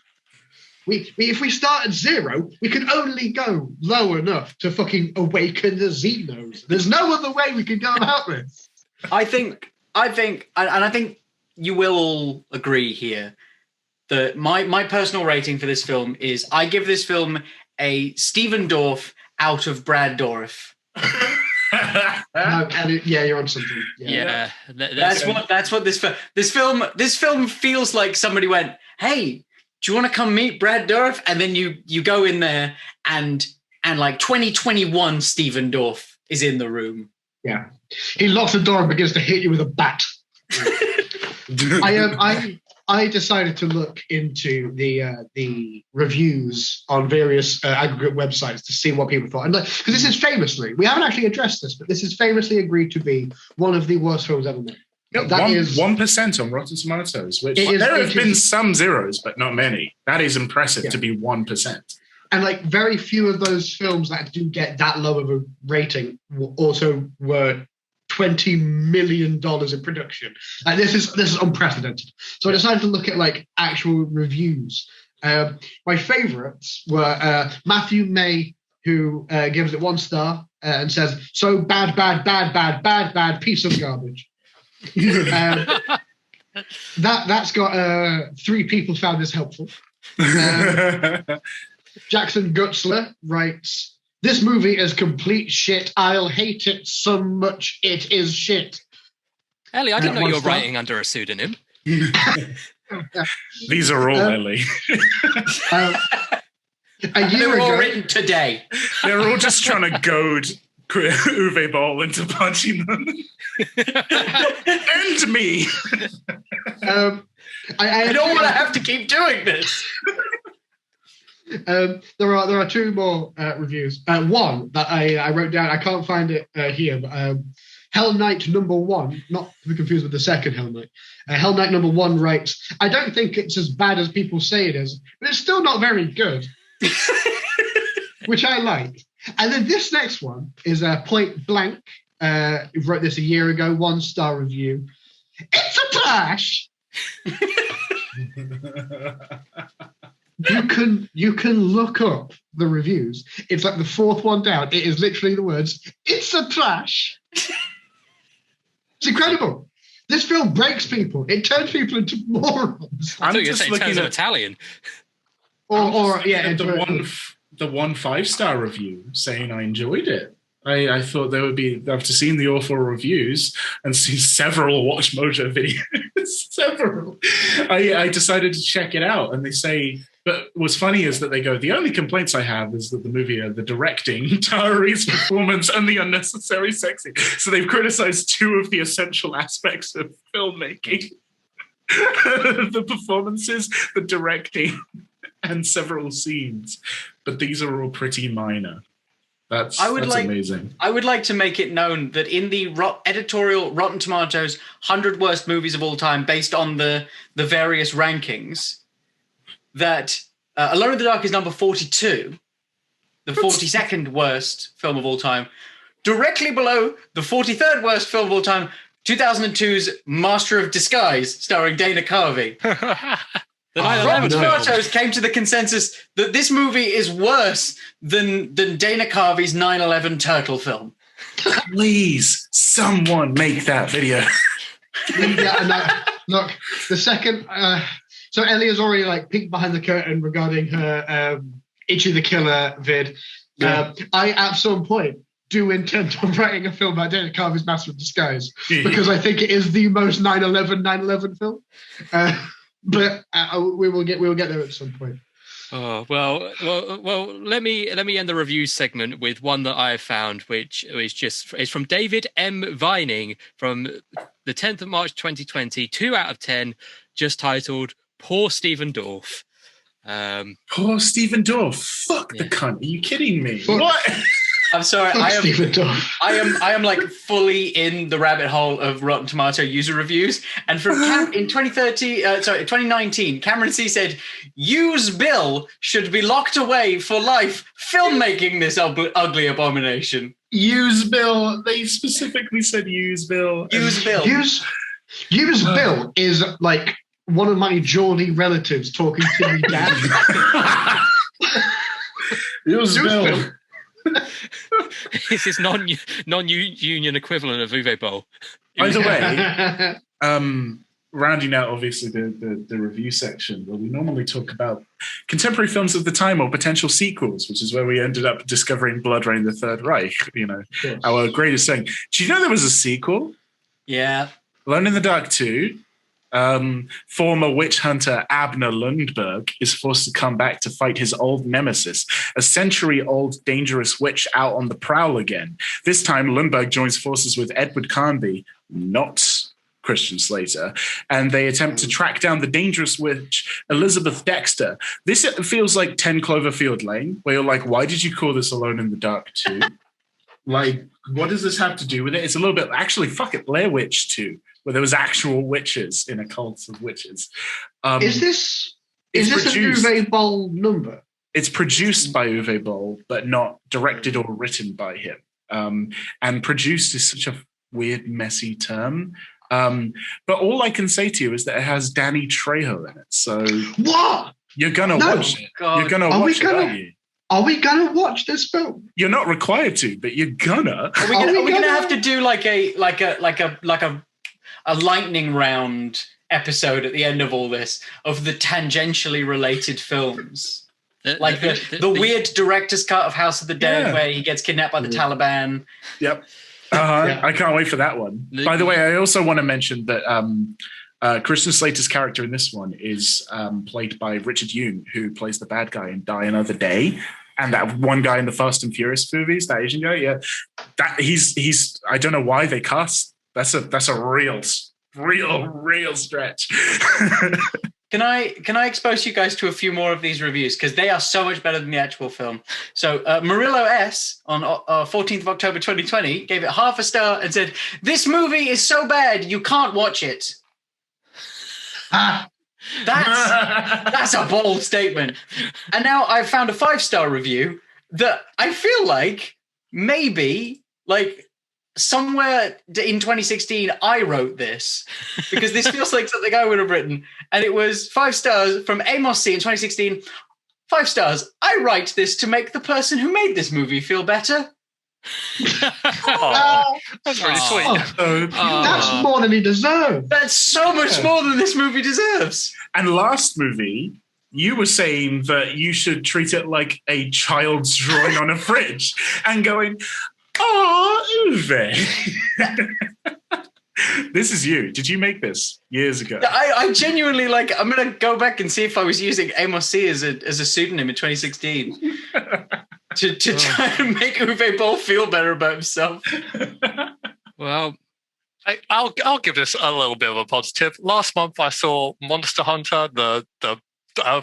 If we start at 0, we can only go low enough to fucking awaken the Xenos. There's no other way we can go about this. I think you will all agree here that my personal rating for this film is I give this film a Stephen Dorff out of Brad Dorff. You're on something. Yeah. That's what this film feels like. Somebody went, hey, do you want to come meet Brad Dorff? And then you go in there and like 2021 Stephen Dorff is in the room. Yeah. He locks the door and begins to hit you with a bat. I decided to look into the reviews on various aggregate websites to see what people thought. And because this is famously, we haven't actually addressed this, but this is famously agreed to be one of the worst films ever made. Yeah, that is 1% on Rotten Tomatoes, which there have been some zeros, but not many. That is impressive to be 1%. And like very few of those films that do get that low of a rating also were $20 million in production. Like this is unprecedented. So I decided to look at like actual reviews. My favorites were Matthew May, who gives it 1 star and says, "So bad, piece of garbage." That's got 3 people found this helpful. Jackson Gutzler writes, "This movie is complete shit. I'll hate it so much. It is shit." Ellie, I didn't know you were writing under a pseudonym. These are all Ellie. A year They're all ago, written today. They're all just trying to goad Uwe Boll into punching them. And me. I don't want to have to keep doing this. There are 2 more reviews. One that I wrote down. I can't find it here, but Hell Knight number 1, not to be confused with the second Hell Knight. Hell Knight number 1 writes, "I don't think it's as bad as people say it is, but it's still not very good," which I like. And then this next one is Point Blank. Who wrote this a year ago, 1 star review. "It's a trash." You can look up the reviews. It's like the 4th one down. It is literally the words, "It's a trash." It's incredible. This film breaks people. It turns people into morons. I thought you were saying it turns them Italian. Or the 1 5-star review saying I enjoyed it. I thought there would be, after seeing the awful reviews and seeing several Watch Mojo videos, I decided to check it out. And they say, but what's funny is that they go, the only complaints I have is that the movie are the directing, Tara Reid's performance, and the unnecessary sexy. So they've criticized 2 of the essential aspects of filmmaking. The performances, the directing, and several scenes. But these are all pretty minor. That's amazing. I would like to make it known that in the editorial Rotten Tomatoes 100 worst movies of all time, based on the various rankings, that Alone in the Dark is number 42, the 42nd worst film of all time. Directly below the 43rd worst film of all time, 2002's Master of Disguise, starring Dana Carvey. Rotten Tomatoes came to the consensus that this movie is worse than Dana Carvey's 9/11 turtle film. Please, someone make that video. Look, the second... so Ellie has already like peeked behind the curtain regarding her Itchy the Killer vid. I, at some point, do intend on writing a film about Dana Carvey's Master of Disguise because I think it is the most 9/11 film. But we will get there at some point. Oh well. Let me end the review segment with one that I found, which is from David M. Vining from the 10th of March 2020, 2 out of 10, just titled "Poor Stephen Dorff." Poor Stephen Dorff. Fuck the cunt. Are you kidding me? What? I'm sorry. I am like fully in the rabbit hole of Rotten Tomato user reviews. And from in 2019, Cameron C said, "Use Bill should be locked away for life filmmaking this ugly abomination." Use Bill. They specifically said use Bill. Use Bill. Use Bill is like one of my Geordie relatives talking to me dad. Use Bill. This is non-union equivalent of Uwe Boll. By the way, rounding out obviously the review section, where we normally talk about contemporary films of the time or potential sequels, which is where we ended up discovering Blood Rain: The Third Reich. Our greatest thing. Do you know there was a sequel? Yeah. Alone in the Dark 2. Former witch hunter Abner Lundberg is forced to come back to fight his old nemesis, a century-old dangerous witch out on the prowl again. This time, Lundberg joins forces with Edward Carnby, not Christian Slater, and they attempt to track down the dangerous witch, Elizabeth Dexter. This feels like 10 Cloverfield Lane, where you're like, why did you call this Alone in the Dark 2? Like, what does this have to do with it? It's a little bit, actually, fuck it, Blair Witch 2, where there was actual witches in a cult of witches. Is this an Uwe Boll number? It's produced by Uwe Boll, but not directed or written by him. And produced is such a weird, messy term. But all I can say to you is that it has Danny Trejo in it. So what? You're gonna watch it. God. You're gonna watch it, aren't you? Are we gonna watch this film? You're not required to, but you're gonna. Are we gonna have to do like a lightning round episode at the end of all this of the tangentially related films? Like the weird director's cut of House of the Dead where he gets kidnapped by the Taliban. Yep. I can't wait for that one. By the way, I also want to mention that Christian Slater's character in this one is played by Richard Yoon, who plays the bad guy in Die Another Day, and that one guy in the Fast and Furious movies, that Asian guy. Yeah, that he's. I don't know why they cast. That's a real stretch. Can I expose you guys to a few more of these reviews because they are so much better than the actual film? So Murillo S on 14th of October 2020 gave it half a star and said, "This movie is so bad you can't watch it." That's a bold statement. And now I've found a 5-star review that I feel like maybe somewhere in 2016, I wrote this because this feels like something I would have written. And it was 5 stars from Amos C in 2016. 5 stars. I write this to make the person who made this movie feel better. That's really sweet. That's more than he deserves. That's so much more than this movie deserves. And last movie, you were saying that you should treat it like a child's drawing on a fridge and going, "Oh, Uwe." This is you. Did you make this years ago? I genuinely I'm going to go back and see if I was using Amos C as a pseudonym in 2016 to try and make Uwe Boll feel better about himself. Well, I'll give this a little bit of a positive. Last month I saw Monster Hunter, the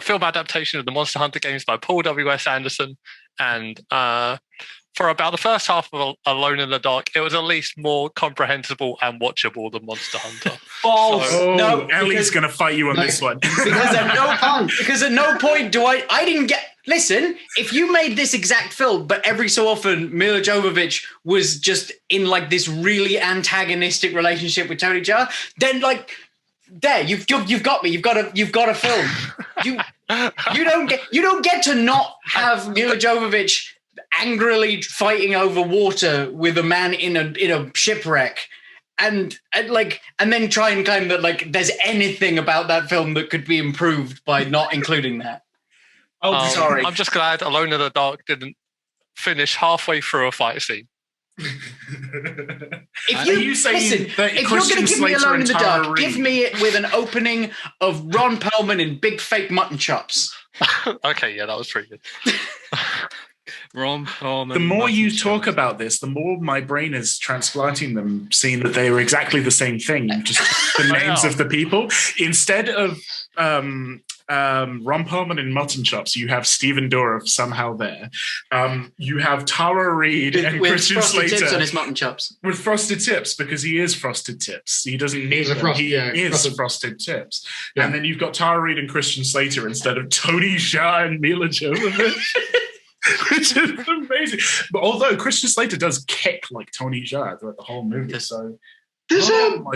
film adaptation of the Monster Hunter games by Paul W.S. Anderson, and for about the first half of Alone in the Dark, it was at least more comprehensible and watchable than Monster Hunter. False. So, no, Ellie's going to fight you on this one. Because at no point do I didn't get... Listen, if you made this exact film, but every so often Mila Jovovich was just in this really antagonistic relationship with Tony Jaa, then there, you've got me. You've got a film. You don't get to not have Mila Jovovich angrily fighting over water with a man in a shipwreck, and then try and claim that there's anything about that film that could be improved by not including that. Oh, sorry. I'm just glad Alone in the Dark didn't finish halfway through a fight scene. If you're going to give me Alone in the Dark, give me it with an opening of Ron Perlman in big fake mutton chops. Okay, yeah, that was pretty good. Ron Perlman. The more you talk about this, the more my brain is transplanting them, seeing that they were exactly the same thing, just the names of the people. Instead of Ron Perlman in mutton chops, you have Stephen Dorff somehow there. You have Tara Reid and Christian Slater tips on his mutton chops with frosted tips because he is frosted tips. He doesn't need them. He is frosted tips. Yeah. And then you've got Tara Reid and Christian Slater instead of Tony Jaa and Mila Jovovich. Which is amazing. But although Christian Slater does kick like Tony Jaa throughout the whole movie, so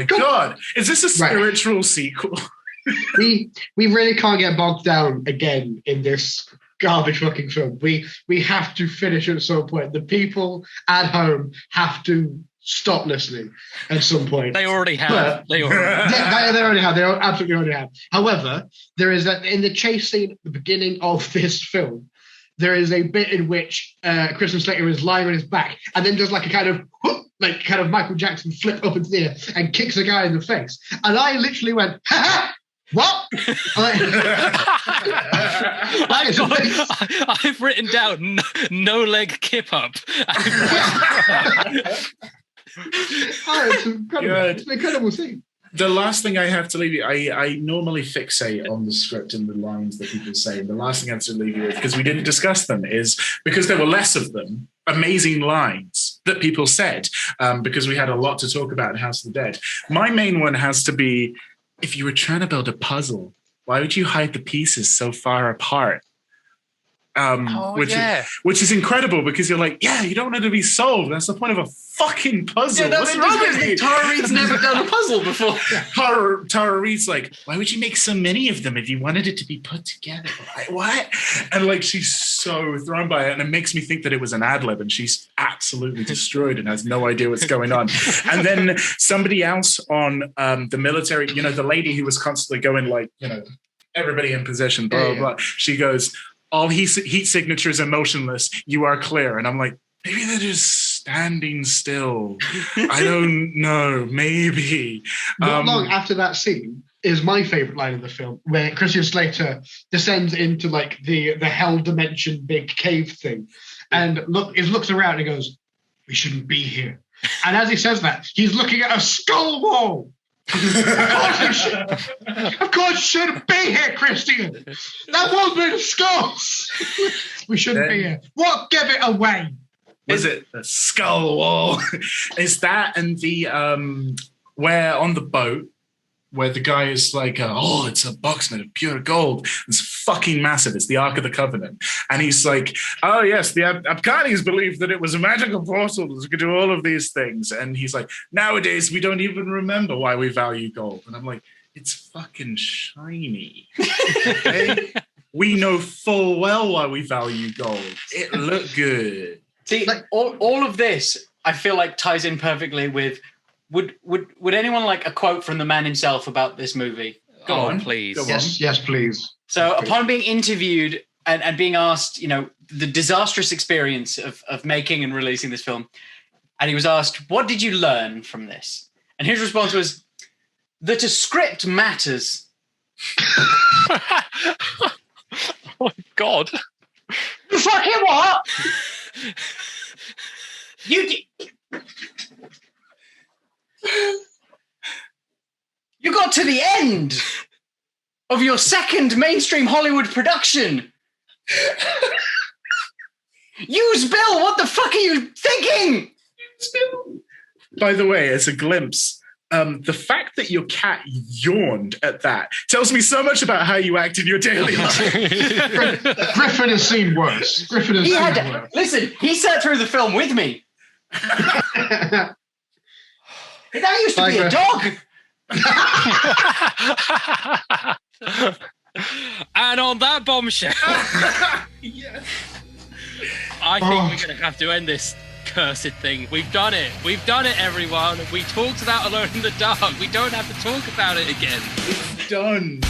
God, is this a spiritual sequel? we really can't get bogged down again in this garbage fucking film. We have to finish at some point. The people at home have to stop listening at some point. They already have. They already have. They absolutely already have. However, there is that in the chase scene at the beginning of this film. there is a bit in which Christian Slater is lying on his back and then does like a kind of Michael Jackson flip up into the air and kicks a guy in the face. And I literally went, ha ha! What? I've written down no leg kip up. It's incredible. It's an incredible scene. The last thing I have to leave you, I normally fixate on the script and the lines that people say. And the last thing I have to leave you with, because we didn't discuss them, is because there were less of them, amazing lines that people said, because we had a lot to talk about in House of the Dead. My main one has to be, if you were trying to build a puzzle, why would you hide the pieces so far apart? Which is incredible, because you're like, you don't want it to be solved. That's the point of a fucking puzzle. Yeah, that's wrong with it. Tara Reid's never done a puzzle before. Tara Reid's like, why would you make so many of them if you wanted it to be put together? Like, what? And like, she's so thrown by it, and it makes me think that it was an ad lib, and she's absolutely destroyed and has no idea what's going on. And then somebody else on the military, the lady who was constantly going like, everybody in possession, blah, blah, blah. She goes, all heat signatures are motionless. You are clear. And I'm like, maybe they're just standing still. I don't know. Maybe. Not long after that scene is my favorite line of the film, where Christian Slater descends into like the hell dimension big cave thing, and looks around and goes, "We shouldn't be here." And as he says that, he's looking at a skull wall. Of course you shouldn't be here, Christian. That wall's made of skulls. We shouldn't be here. What gave it away? Was it the skull wall? Is that and the where on the boat where the guy is like, it's a box made of pure gold. It's fucking massive. It's the Ark of the Covenant. And he's like, oh, yes, the Afghanis believed that it was a magical portal that could do all of these things. And he's like, nowadays, we don't even remember why we value gold. And I'm like, it's fucking shiny. Okay? We know full well why we value gold. It looked good. See, all of this, I feel like ties in perfectly with, would anyone like a quote from the man himself about this movie? Go on, please. Yes, please. So upon being interviewed and being asked, the disastrous experience of making and releasing this film, and he was asked, what did you learn from this? And his response was, that a script matters. Oh, my God. Fucking what? You got to the end of your second mainstream Hollywood production. Use Bill, what the fuck are you thinking? By the way, as a glimpse, the fact that your cat yawned at that tells me so much about how you act in your daily life. Griffin has seen worse. Listen, he sat through the film with me. That used to be a dog. And on that bombshell, Yes. I think we're going to have to end this cursed thing. We've done it. We've done it, everyone. We talked about Alone in the Dark. We don't have to talk about it again. It's done.